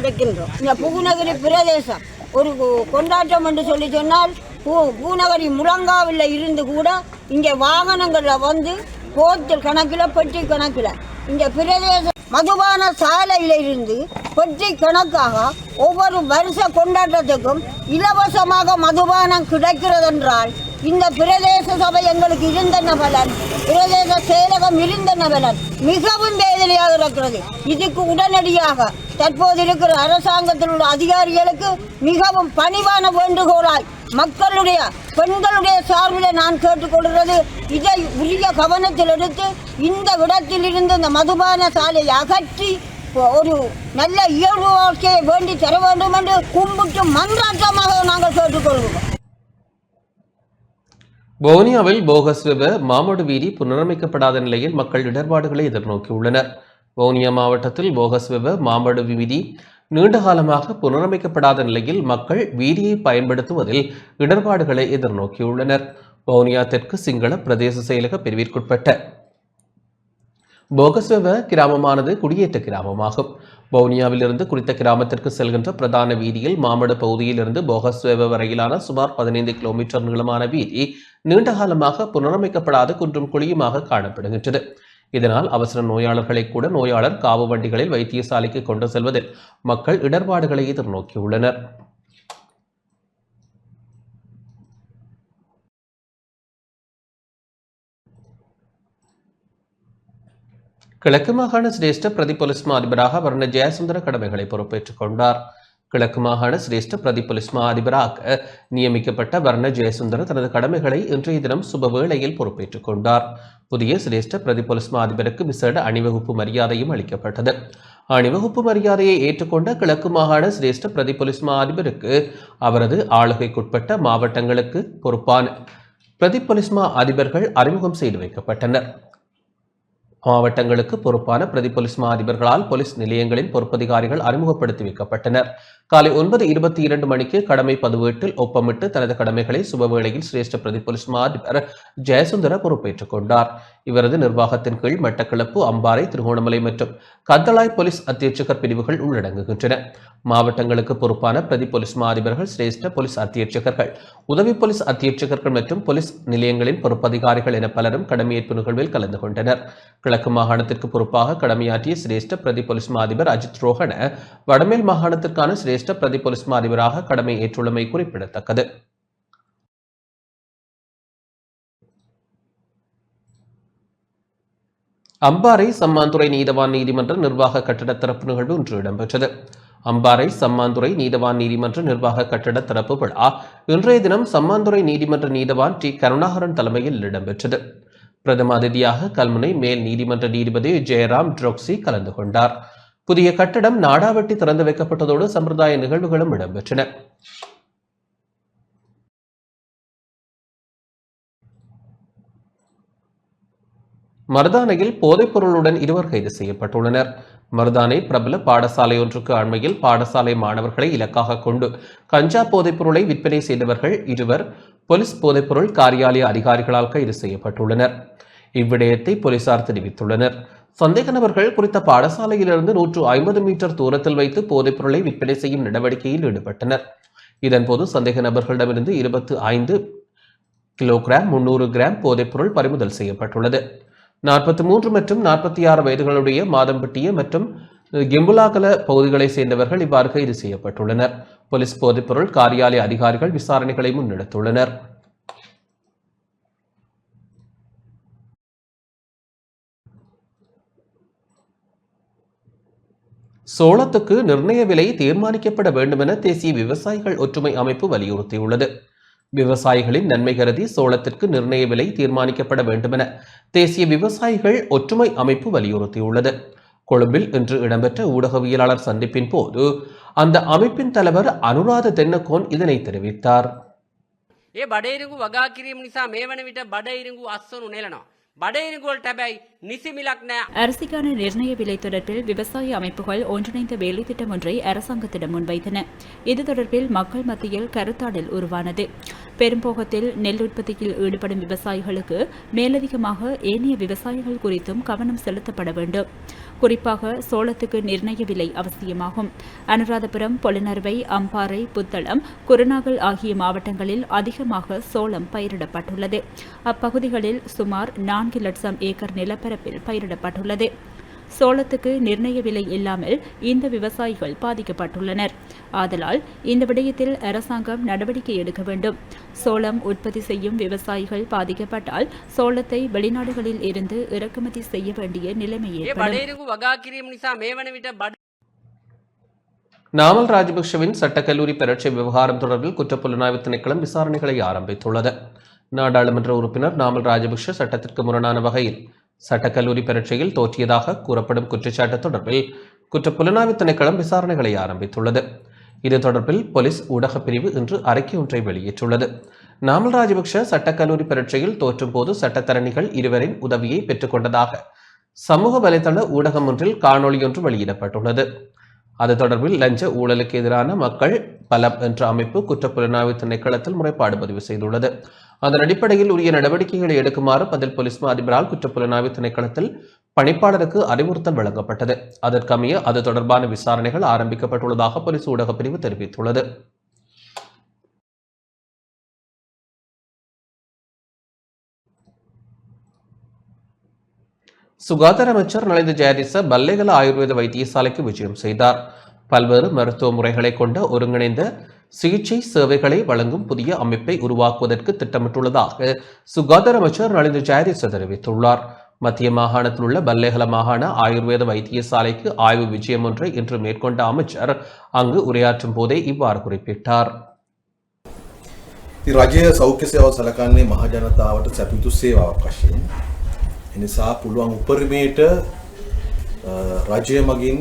வைக்கின்றோம். இந்த பூநகரி பிரதேசம் ஒரு கொண்டாட்டம் என்று சொன்னால் பூநகரி முழங்காவில் இருந்து கூட இங்கே வாகனங்களில் போத்தல் கணக்கில் பெட்டி கணக்கில் இங்கே பிரதேச மதுபான சாலையில இருந்து பெட்டி கணக்காக ஒவ்வொரு வருஷ கொண்டாட்டத்துக்கும் இலவசமாக மதுபானம் கிடைக்கிறதென்றால் இந்த பிரதேச சபை எங்களுக்கு இருந்தன பலன், பிரதேச செயலகம் இருந்தன பலன் மிகவும் வேதனையாக இருக்கிறது. இதுக்கு உடனடியாக தற்போது இருக்கிற அரசாங்கத்தில் உள்ள அதிகாரிகளுக்கு மிகவும் பணிவான வேண்டுகோளாய் மக்களுடைய பெண்களுடைய சார்பில் நான் கேட்டுக்கொள்கிறது, இதை உரிய கவனத்தில் எடுத்து இந்த இடத்தில் இருந்து இந்த மதுபான சாலையை அகற்றி ஒரு நல்ல இயல்பு வாழ்க்கையை வேண்டி தர வேண்டும் என்று கும்பிட்டு மன்றாட்டமாக நாங்கள் கேட்டுக்கொள்கிறோம். வவுனியாவில் போகஸ்வெவ மாமடு வீதி புனரமைக்கப்படாத நிலையில் மக்கள் இடர்பாடுகளை எதிர்நோக்கியுள்ளனர். வவுனியா மாவட்டத்தில் போகஸ்வெவ மாமடு வீதி நீண்ட காலமாக புனரமைக்கப்படாத நிலையில் மக்கள் வீதியை பயன்படுத்துவதில் இடர்பாடுகளை எதிர்நோக்கியுள்ளனர். வவுனியா தெற்கு சிங்கள பிரதேச செயலக பிரிவிற்குட்பட்ட போகஸ்வெவ கிராமமானது குடியேற்ற கிராமமாகும். வவுனியாவில் இருந்து குறித்த கிராமத்திற்கு செல்கின்ற பிரதான வீதியில் மாமடு பகுதியில் இருந்து போகஸ்வெவ வரையிலான சுமார் 15 கிலோமீட்டர் நீளமான வீதி நீண்ட காலமாக புனரமைக்கப்படாத குன்றும் குழியுமாக காணப்படுகின்றது. இதனால் அவசர நோயாளர்களை கூட நோயாளர் காவு வண்டிகளில் வைத்தியசாலைக்கு கொண்டு செல்வதில் மக்கள் இடர்பாடுகளை எதிர்நோக்கியுள்ளனர். கிழக்கு மாகாண சிரேஷ்ட பிரதி போலீஸ் மா அதிபராக வர்ண ஜெயசுந்தர கடமைகளை பொறுப்பேற்றுக் கொண்டார். கிழக்கு மாகாண சிரேஷ்ட பிரதி போலீஸ் மா அதிபராக நியமிக்கப்பட்ட வர்ண ஜெயசுந்தர தனது கடமைகளை இன்றைய தினம் சுபவேளையில் பொறுப்பேற்றுக் கொண்டார். புதிய சிரேஷ்ட பிரதி போலீஸ் மா அதிபருக்கு விசேட அணிவகுப்பு மரியாதையும் அளிக்கப்பட்டது. அணிவகுப்பு மரியாதையை ஏற்றுக்கொண்ட கிழக்கு மாகாண சிரேஷ்ட பிரதி போலீஸ் மா அதிபருக்கு அவரது ஆளுகைக்குட்பட்ட மாவட்டங்களுக்கு பொறுப்பான பிரதி போலீஸ் மா அதிபர்கள் அறிமுகம் செய்து வைக்கப்பட்டனர். மாவட்டங்களுக்கு பொறுப்பான பிரதி போலீஸ் மா அதிபர்களால் போலீஸ் நிலையங்களின் பொறுப்பதிகாரிகள் அறிமுகப்படுத்தி வைக்கப்பட்டனர். காலை 9:22 மணிக்கு கடமை பதிவேட்டில் ஒப்பமிட்டு தனது கடமைகளை சுபவேளையில் சிரேஷ்ட பிரதி போலீஸ் மா அதிபர் ஜெயசுந்தர பொறுப்பேற்றுக் கொண்டார். இவரது நிர்வாகத்தின் கீழ் மட்டக்களப்பு, அம்பாறை, திருகோணமலை மற்றும் கந்தளாய் போலீஸ் அத்தியட்சகர் பிரிவுகள் உள்ளடங்குகின்றன. மாவட்டங்களுக்கு பொறுப்பான பிரதி போலீஸ் மா அதிபர்கள், சிரேஷ்ட போலீஸ் அத்தியட்சகர்கள், உதவி போலீஸ் அத்தியட்சகர்கள் மற்றும் போலீஸ் நிலையங்களின் பொறுப்பதிகாரிகள் என பலரும் கடமையேற்பு நிகழ்வில் கலந்து கொண்டனர். கிழக்கு மாகாணத்திற்கு பொறுப்பாக கடமையாற்றிய சிரேஷ்ட பிரதி போலீஸ் மா அதிபர் அஜித் ரோஹன வடமேல் மாகாணத்திற்கான சிரேஷ்ட பிரதி போலீஸ் மா அதிபராக கடமை ஏற்றுள்ளமை குறிப்பிடத்தக்கது. அம்பாறை சம்மாந்துறை நீதவான் நீதிமன்ற நிர்வாக கட்டட திறப்பு நிகழ்வு இன்று இடம்பெற்றது. அம்பாறை சம்மாந்துறை நீதவான் நீதிமன்ற நிர்வாக கட்டட திறப்பு விழா இன்றைய தினம் சம்மாந்துறை நீதிமன்ற நீதவான் டி கருணாகரன் தலைமையில் இடம்பெற்றது. பிரதம அதிதியாக கல்முனை மேல் நீதிமன்ற நீதிபதி ஜெயராம் ட்ரோக்சி கலந்து கொண்டார். புதிய கட்டடம் நாடாவட்டி திறந்து வைக்கப்பட்டதோடு சம்பிரதாய நிகழ்வுகளும் இடம்பெற்றன. மருதானையில் போதைப் பொருளுடன் 2 கைது செய்யப்பட்டுள்ளனர். மருதானை பிரபல பாடசாலை ஒன்றுக்கு அண்மையில் பாடசாலை மாணவர்களை இலக்காக கொண்டு கஞ்சா போதைப் பொருளை விற்பனை செய்தவர்கள் 2 போலீஸ் போதைப்பொருள் காரியாலய அதிகாரிகளால் கைது செய்யப்பட்டுள்ளனர். இவ்விடயத்தை போலீசார் தெரிவித்துள்ளனர். சந்தேக நபர்கள் குறித்த பாடசாலையிலிருந்து 150 மீட்டர் தூரத்தில் வைத்து போதைப் பொருளை விற்பனை செய்யும் நடவடிக்கையில் ஈடுபட்டனர். இதன்போது சந்தேக நபர்களிடமிருந்து 25 கிலோகிராம் 300 கிராம் போதைப் பொருள் பறிமுதல் செய்யப்பட்டுள்ளது. 43 மற்றும் 46 வயதுகளுடைய மாதம்பட்டிய மற்றும் கெம்புலாகல பகுதிகளை சேர்ந்தவர்கள் இவ்வாறு கைது செய்யப்பட்டுள்ளனர். போலீஸ் போதைப்பொருள் காரியாலய அதிகாரிகள் விசாரணைகளை முன்னெடுத்துள்ளனர். சோளத்துக்கு நிர்ணய விலை தீர்மானிக்கப்பட வேண்டும் என தேசிய விவசாயிகள் ஒற்றுமை அமைப்பு வலியுறுத்தியுள்ளது. விவசாயிகளின் நன்மை கருதி சோளத்திற்கு நிர்ணய விலை தீர்மானிக்கப்பட வேண்டும் என தேசிய விவசாயிகள் ஒற்றுமை அமைப்பு வலியுறுத்தியுள்ளது. கொழும்பில் இன்று இடம்பெற்ற ஊடகவியலாளர் சந்திப்பின் போது அந்த அமைப்பின் தலைவர் அனுராத தென்னகோன் இதனை தெரிவித்தார். அரிசிக்கான நிர்ணய விலை தொடர்பில் விவசாய அமைப்புகள் ஒன்றிணைந்த வேலை திட்டம் ஒன்றை அரசாங்கத்திடம் முன்வைத்தன. இது தொடர்பில் மக்கள் மத்தியில் கருத்தாடல் உருவானது. பெரும்போகத்தில் நெல் உற்பத்தியில் ஈடுபடும் விவசாயிகளுக்கு மேலதிகமாக ஏனைய விவசாயிகள் குறித்தும் கவனம் செலுத்தப்பட வேண்டும். குறிப்பாக சோளத்துக்கு நிர்ணய விலை அவசியமாகும். அனுராதபுரம், பொலனறுவை, அம்பாறை, புத்தளம், குருநாகல் ஆகிய மாவட்டங்களில் அதிகமாக சோளம் பயிரிடப்பட்டுள்ளது. அப்பகுதிகளில் சுமார் 4 லட்சம் ஏக்கர் நிலப்பரப்பில் பயிரிடப்பட்டுள்ளது. சோளத்துக்கு நிர்ணய விலை இல்லாமல் இந்த விவசாயிகள் பாதிக்கப்பட்டுள்ளனர். ஆதலால் இந்த விடயத்தில் அரசாங்கம் நடவடிக்கை எடுக்க வேண்டும். சோளம் உற்பத்தி செய்யும் விவசாயிகள் பாதிக்கப்பட்டால் சோளத்தை வெளிநாடுகளில் இருந்து இறக்குமதி செய்ய வேண்டிய நிலைமை ஏற்படும். நாமல் ராஜபக்ஷவின் சட்டக்கல்லூரி பரீட்சை விவகாரம் தொடர்பில் குற்றப்புலனாய்வு திணைக்களம் விசாரணைகளை ஆரம்பித்துள்ளது. நாடாளுமன்ற உறுப்பினர் நாமல் ராஜபக்ஷ சட்டத்திற்கு முரணான வகையில் சட்டக்கல்லூரி பரீட்சையில் தோற்றியதாக கூறப்படும் குற்றச்சாட்டு தொடர்பில் குற்றப்புலனாய்வு திணைக்களம் விசாரணைகளை ஆரம்பித்துள்ளது. இது தொடர்பில் போலீஸ் ஊடகப் பிரிவு இன்று அறிக்கை ஒன்றை வெளியிட்டுள்ளது. நாமல் ராஜபக்ஷ சட்டக்கல்லூரி பரீட்சையில் தோற்றும் போது சட்டத்தரணிகள் 2 உதவியை பெற்றுக் கொண்டதாக சமூக வலைதள ஊடகம் ஒன்றில் காணொலி ஒன்று வெளியிடப்பட்டுள்ளது. அது தொடர்பில் லஞ்ச ஊழலுக்கு எதிரான மக்கள் பலம் என்ற அமைப்பு குற்றப்புலனாய்வு திணைக்களத்தில் முறைப்பாடு பதிவு செய்துள்ளது. அதன் அடிப்படையில் உரிய நடவடிக்கைகளை எடுக்குமாறு பதில் போலீஸ் அதிபரால் குற்றப்புலனாய்வு திணைக்களத்தில் பணிப்பாளருக்கு அறிவுறுத்தல் வழங்கப்பட்டது. அதற்கமைய அது தொடர்பான விசாரணைகள் ஆரம்பிக்கப்பட்டுள்ளதாக போலீஸ் ஊடகப் பிரிவு தெரிவித்துள்ளது. சுகாதார அமைச்சர் நலிந்த ஜெயதிச பல்லேகல ஆயுர்வேத வைத்தியசாலைக்கு விஜயம் செய்தார். பல்வேறு மருத்துவ முறைகளை கொண்ட ஒருங்கிணைந்த சிகிச்சை சேவைகளை வழங்கும் புதிய அமைப்பை உருவாக்குவதற்கு திட்டமிட்டுள்ளதாக சுகாதார அமைச்சர் நலிந்த ஜெயதிச தெரிவித்துள்ளார். மத்திய மாகாணத்தில் உள்ள பல்லேகல மாகாண ஆயுர்வேத வைத்தியசாலைக்கு ஆய்வு விஜயம் ஒன்றை இன்று மேற்கொண்ட அமைச்சர் அங்கு உரையாற்றும் போதே இவ்வாறு குறிப்பிட்டார். රජය සෞඛ්‍ය සේවාව සලකන්නේ මහජනතාවට සැපයුතු සේවාවක් වශයෙන්. එනිසා පුළුවන් උපරිමයට රජය මගින්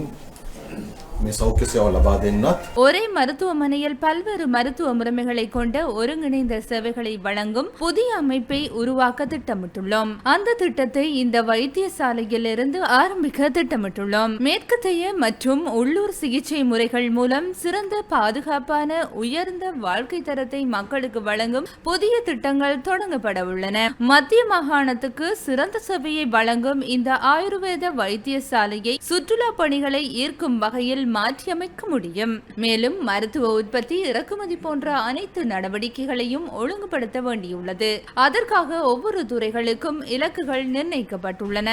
මේ සෞඛ්‍ය සේවාව ලබා දෙන්නත් ஒரே மருத்துவமனையில் பல்வேறு மருத்துவ முறைமைகளை கொண்ட ஒருங்கிணைந்த சேவைகளை வழங்கும் புதிய அமைப்பை உருவாக்க திட்டமிட்டுள்ளோம். அந்த திட்டத்தை இந்த வைத்தியசாலையில் இருந்து ஆரம்பிக்க திட்டமிட்டுள்ளோம். மேற்கத்தைய மற்றும் உள்ளூர் சிகிச்சை முறைகள் மூலம் சிறந்த பாதுகாப்பான உயர்ந்த வாழ்க்கை தரத்தை மக்களுக்கு வழங்கும் புதிய திட்டங்கள் தொடங்கப்பட உள்ளன. மத்திய மாகாணத்துக்கு சிறந்த சேவையை வழங்கும் இந்த ஆயுர்வேத வைத்தியசாலையை சுற்றுலா பணிகளை ஈர்க்கும் வகையில் மாற்றியமைக்க முடியும். மேலும் மருத்துவ உற்பத்தி இறக்குமதி போன்ற அனைத்து நடவடிக்கைகளையும் ஒழுங்குபடுத்த வேண்டியுள்ளது. அதற்காக ஒவ்வொரு துறைகளுக்கும் இலக்குகள் நிர்ணயிக்கப்பட்டுள்ளன.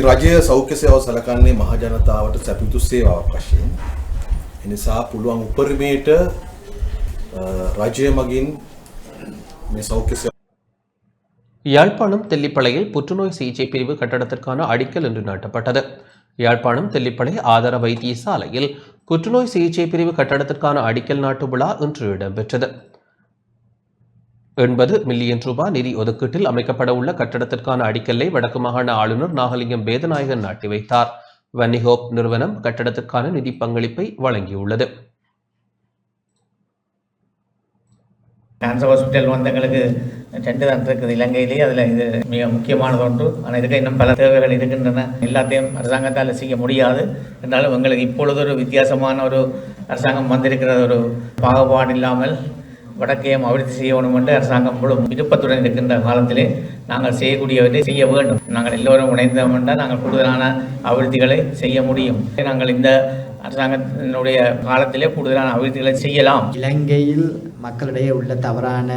රජය සෞඛ්‍ය සේවාව සලකන්නේ මහජනතාවට සැපයුතු සේවාවක් වශයෙන්. එනිසා පුළුවන් උපරිමයට රජය මගින් මේ සෞඛ්‍ය සේවාව யாழ்ப்பாணம் தெல்லிப்பளையில் புற்றுநோய் சிகிச்சை பிரிவு கட்டடத்திற்கான அடிக்கல் இன்று நாட்டப்பட்டது. யாழ்ப்பாணம் தெல்லிப்பளை ஆதார வைத்தியசாலையில் புற்றுநோய் சிகிச்சை பிரிவு கட்டடத்திற்கான அடிக்கல் நாட்டு விழா இன்று இடம்பெற்றது. 80 மில்லியன் ரூபாய் நிதி ஒதுக்கீட்டில் அமைக்கப்பட உள்ள கட்டடத்திற்கான அடிக்கல்லை வடக்கு மாகாண ஆளுநர் நாகலிங்கம் வேதநாயகன் நாட்டி வைத்தார். வன்னிஹோப் நிறுவனம் கட்டடத்திற்கான நிதி பங்களிப்பை வழங்கியுள்ளது. கேன்சர் ஹாஸ்பிட்டல் வந்து எங்களுக்கு 2 தான் இருக்குது இலங்கையிலேயே. அதில் இது மிக முக்கியமானது ஒன்று. ஆனால் இதுக்கு இன்னும் பல தேவைகள் இருக்கின்றன. எல்லாத்தையும் அரசாங்கத்தால் செய்ய முடியாது என்றாலும் எங்களுக்கு இப்பொழுது ஒரு வித்தியாசமான ஒரு அரசாங்கம் வந்திருக்கிறது. ஒரு பாகுபாடு இல்லாமல் வடக்கையும் அபிவிருத்தி செய்ய வேண்டும் என்று அரசாங்கம் முழு விருப்பத்துடன் இருக்கின்ற காலத்திலே நாங்கள் செய்யக்கூடியவற்றை செய்ய வேண்டும். நாங்கள் எல்லோரும் இணைந்தோம் என்றால் நாங்கள் கூடுதலான அபிவிருத்திகளை செய்ய முடியும். நாங்கள் இந்த அரசாங்கத்தினுடைய காலத்திலே கூடுதலான அபிவிருத்திகளை செய்யலாம். இலங்கையில் மக்களிடையே உள்ள தவறான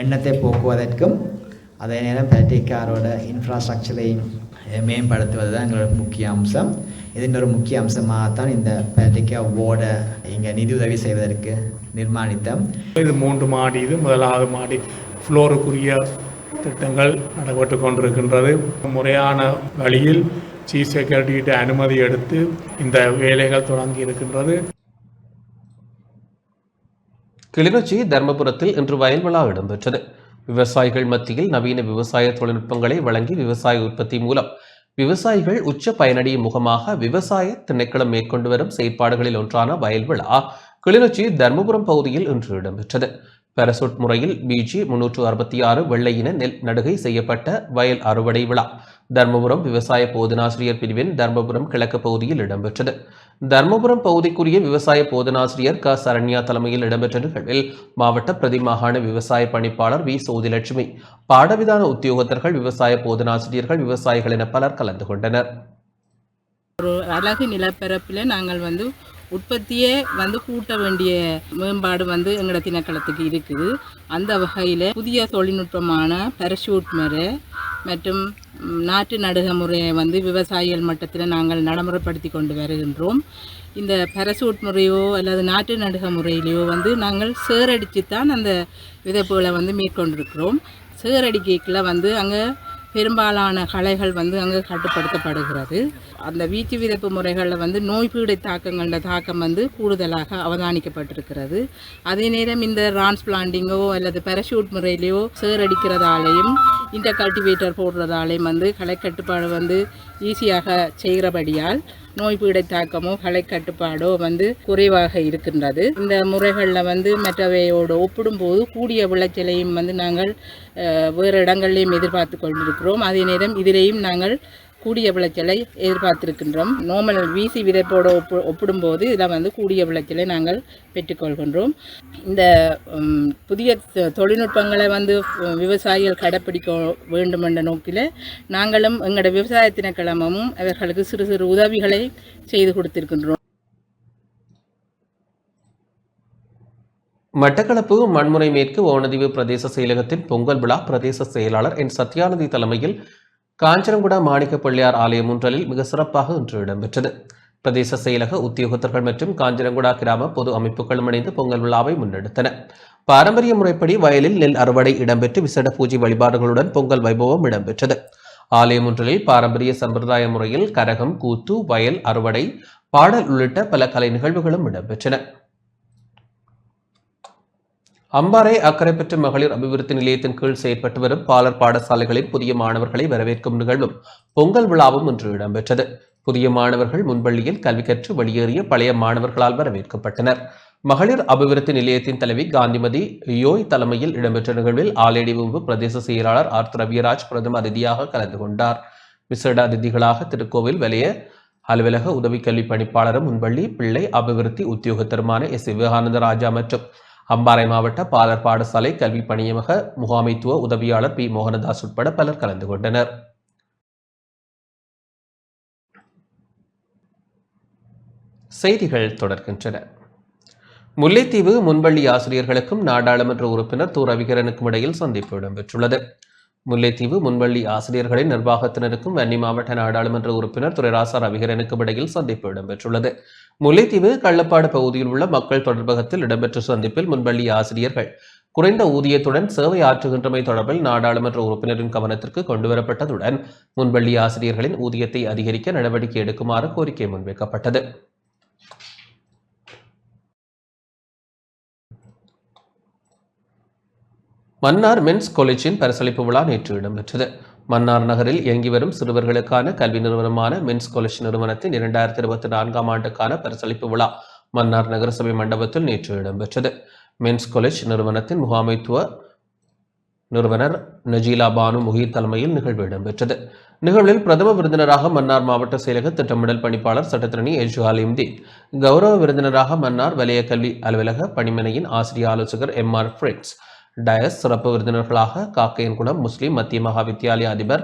எண்ணத்தை போக்குவதற்கும் அதே நேரம் பேட்டிக்காரோட இன்ஃப்ராஸ்ட்ரக்சரை மேம்படுத்துவது தான் எங்களோட முக்கிய அம்சம். இதன் ஒரு முக்கிய அம்சமாகத்தான் இந்த பேட்டிக்கா வார்டை இங்கே நிதி உதவி செய்வதற்கு நிர்மாணித்தோம். இது 3 மாடி, இது 1வது மாடி ஃப்ளோருக்குரிய திட்டங்கள் நடைபெற்று கொண்டிருக்கின்றது. முறையான வழியில் சீஃப் செக்ரட்டரியிட்ட அனுமதி எடுத்து இந்த வேலைகள் தொடங்கி இருக்கின்றது. கிளிநொச்சி தர்மபுரத்தில் இன்று வயல் விழா இடம்பெற்றது. விவசாயிகள் மத்தியில் நவீன விவசாய தொழில்நுட்பங்களை வழங்கி விவசாய உற்பத்தி மூலம் விவசாயிகள் உச்ச பயனடையும் முகமாக விவசாய திணைக்களம் மேற்கொண்டு வரும் செயற்பாடுகளில் ஒன்றான வயல் விழா கிளிநொச்சி தர்மபுரம் பகுதியில் இன்று இடம்பெற்றது. பாராசூட் முறையில் பிஜி 366 வெள்ளையின நெல் நடுகை செய்யப்பட்ட வயல் அறுவடை விழா தர்மபுரம் விவசாய போதனாசிரியர் பிரிவின் தர்மபுரம் கிழக்கு பகுதியில் இடம்பெற்றது. தர்மபுரம் பகுதிக்குரிய விவசாய போதனாசிரியர் க சரண்யா தலைமையில் இடம்பெற்ற நிகழ்வில் மாவட்ட பிரதி மாகாண விவசாய பணிப்பாளர் வி சோதிலட்சுமி, பாடவிதான உத்தியோகத்தர்கள், விவசாய போதனாசிரியர்கள், விவசாயிகள் என பலர் கலந்து கொண்டனர். ஒரு அழகு நிலப்பரப்பில் நாங்கள் உற்பத்தியை கூட்ட வேண்டிய மேம்பாடு எங்களோட திணைக்களத்துக்கு இருக்குது. அந்த வகையில் புதிய தொழில்நுட்பமான பாராசூட் முறை மற்றும் நாட்டு நடுக முறையை விவசாயிகள் மட்டத்தில் நாங்கள் நடைமுறைப்படுத்தி கொண்டு வருகின்றோம். இந்த பாராசூட் முறையோ அல்லது நாட்டு நடுக முறையிலையோ நாங்கள் சேரடித்து தான் அந்த விதைப்புகளை மேற்கொண்டிருக்கிறோம். சேரடிக்கையில் அங்கே பெரும்பாலான களைகள் அங்கே கட்டுப்படுத்தப்படுகிறது. அந்த வீச்சு விதைப்பு முறைகளில் நோய்பீடை தாக்கங்களோட தாக்கம் கூடுதலாக அவதானிக்கப்பட்டிருக்கிறது. அதே நேரம் இந்த டிரான்ஸ்பிளான்டிங்கோ அல்லது பாராசூட் முறையிலையோ சேரடிக்கிறதாலையும் இன்டர்கல்டிவேட்டர் போடுறதாலையும் களை கட்டுப்பாடு ஈஸியாக செய்கிறபடியால் நோய்பீடை தாக்கமோ களை கட்டுப்பாடோ குறைவாக இருக்கின்றது. இந்த முறைகளில் மற்றவையோடு ஒப்பிடும்போது கூடிய விளைச்சலையும் நாங்கள் வேறு இடங்கள்லையும் எதிர்பார்த்து கொண்டிருக்கிறோம். அதே நேரம் இதிலேயும் நாங்கள் கூடிய விளைச்சலை எதிர்பார்த்திருக்கின்றோம். நார்மல் வீசி விதைப்போடு ஒப்பிடும்போது இதில் கூடிய விளைச்சலை நாங்கள் பெற்றுக்கொள்கின்றோம். இந்த புதிய தொழில்நுட்பங்களை விவசாயிகள் கடைப்பிடிக்க வேண்டும் என்ற நோக்கில் நாங்களும் எங்களோட விவசாய திணைக்களமும் அவர்களுக்கு சிறு சிறு உதவிகளை செய்து கொடுத்திருக்கின்றோம். மட்டக்களப்பு மண்முனை மேற்கு ஓனதீவு பிரதேச செயலகத்தின் பொங்கல் விழா பிரதேச செயலாளர் என் சத்யானந்தி தலைமையில் காஞ்சனகுடா மாணிக்க பிள்ளையார் ஆலய முன்றலில் மிக சிறப்பாக இன்று இடம்பெற்றது. பிரதேச செயலக உத்தியோகத்தர்கள் மற்றும் காஞ்சனகுடா கிராம பொது அமைப்புகளும் இணைந்து பொங்கல் விழாவை முன்னெடுத்தன. பாரம்பரிய முறைப்படி வயலில் நெல் அறுவடை இடம்பெற்று விசேட பூஜை வழிபாடுகளுடன் பொங்கல் வைபவம் இடம்பெற்றது. ஆலய முன்றலில் பாரம்பரிய சம்பிரதாய முறையில் கரகம், கூத்து, வயல் அறுவடை, பாடல் உள்ளிட்ட பல கலை நிகழ்வுகளும் இடம்பெற்றன. அம்பாறை அக்கரைப்பற்று மகளிர் அபிவிருத்தி நிலையத்தின் கீழ் செயற்பட்டு வரும் பாலர் பாடசாலைகளில் புதிய மாணவர்களை வரவேற்கும் நிகழ்வும் பொங்கல் விழாவும் இன்று இடம்பெற்றது. புதிய மாணவர்கள் முன்பள்ளியில் கல்வி கற்று வெளியேறிய பழைய மாணவர்களால் வரவேற்கப்பட்டனர். மகளிர் அபிவிருத்தி நிலையத்தின் தலைவி காந்திமதி யோய் தலைமையில் இடம்பெற்ற நிகழ்வில் ஆலேடிவம்பு பிரதேச செயலாளர் ஆர் ரவிராஜ் பிரதம அதிதியாக கலந்து கொண்டார். விசேட அதிதிகளாக திருக்கோவில் வலய அலுவலக உதவி கல்வி பணிப்பாளரும் முன்பள்ளி பிள்ளை அபிவிருத்தி உத்தியோகத்தருமான எஸ் விவேகானந்த ராஜா மற்றும் அம்பாறை மாவட்ட பாலர் பாடசாலை கல்வி பணியமக முகாமைத்துவ உதவியாளர் பி மோகனதாஸ் உட்பட பலர் கலந்து கொண்டனர். செய்திகள் தொடர்கின்றன. முல்லைத்தீவு முன்பள்ளி ஆசிரியர்களுக்கும் நாடாளுமன்ற உறுப்பினர் து. ரவிகரனுக்கும் இடையில் சந்திப்பு இடம்பெற்றுள்ளது. முல்லைத்தீவு முன்பள்ளி ஆசிரியர்களின் நிர்வாகத்தினருக்கும் வன்னி மாவட்ட நாடாளுமன்ற உறுப்பினர் துரைராசா ரவிகரனுக்கும் இடையில் சந்திப்பு இடம்பெற்றுள்ளது. முல்லைத்தீவு கள்ளப்பாடு பகுதியில் உள்ள மக்கள் தொடர்பகத்தில் இடம்பெற்ற சந்திப்பில் முன்பள்ளி ஆசிரியர்கள் குறைந்த ஊதியத்துடன் சேவை ஆற்றுகின்றமை தொடர்பில் நாடாளுமன்ற உறுப்பினரின் கவனத்திற்கு கொண்டுவரப்பட்டதுடன் முன்பள்ளி ஆசிரியர்களின் ஊதியத்தை அதிகரிக்க நடவடிக்கை எடுக்குமாறு கோரிக்கை முன்வைக்கப்பட்டது. மன்னார் மென்ஸ் காலேஜின் பரிசளிப்பு விழா நேற்று இடம்பெற்றது. மன்னார் நகரில் இயங்கி வரும் சிறுவர்களுக்கான கல்வி நிறுவனமான மென்ஸ் காலேஜ் நிறுவனத்தின் 2024 ஆண்டுக்கான பரிசளிப்பு விழா மன்னார் நகரசபை மண்டபத்தில் நேற்று இடம்பெற்றது. மென்ஸ் காலேஜ் நிறுவனத்தின் முகாமைத்துவ நிறுவனர் நஜீலா பானு முகீர் தலைமையில் நிகழ்வு இடம்பெற்றது. நிகழ்வில் பிரதம விருந்தினராக மன்னார் மாவட்ட செயலக திட்டமிடல் பணிப்பாளர் சட்டத்திரணி எஜ்ஹாலிம்தி, கௌரவ விருந்தினராக மன்னார் வலய கல்வி அலுவலக பணிமனையின் ஆசிரிய ஆலோசகர் MR ஃபிரிட்ஸ், டயஸ் சிறப்பு விருந்தினர்களாக காக்கையன்குளம் முஸ்லிம் மத்திய மகா வித்தியாலய அதிபர்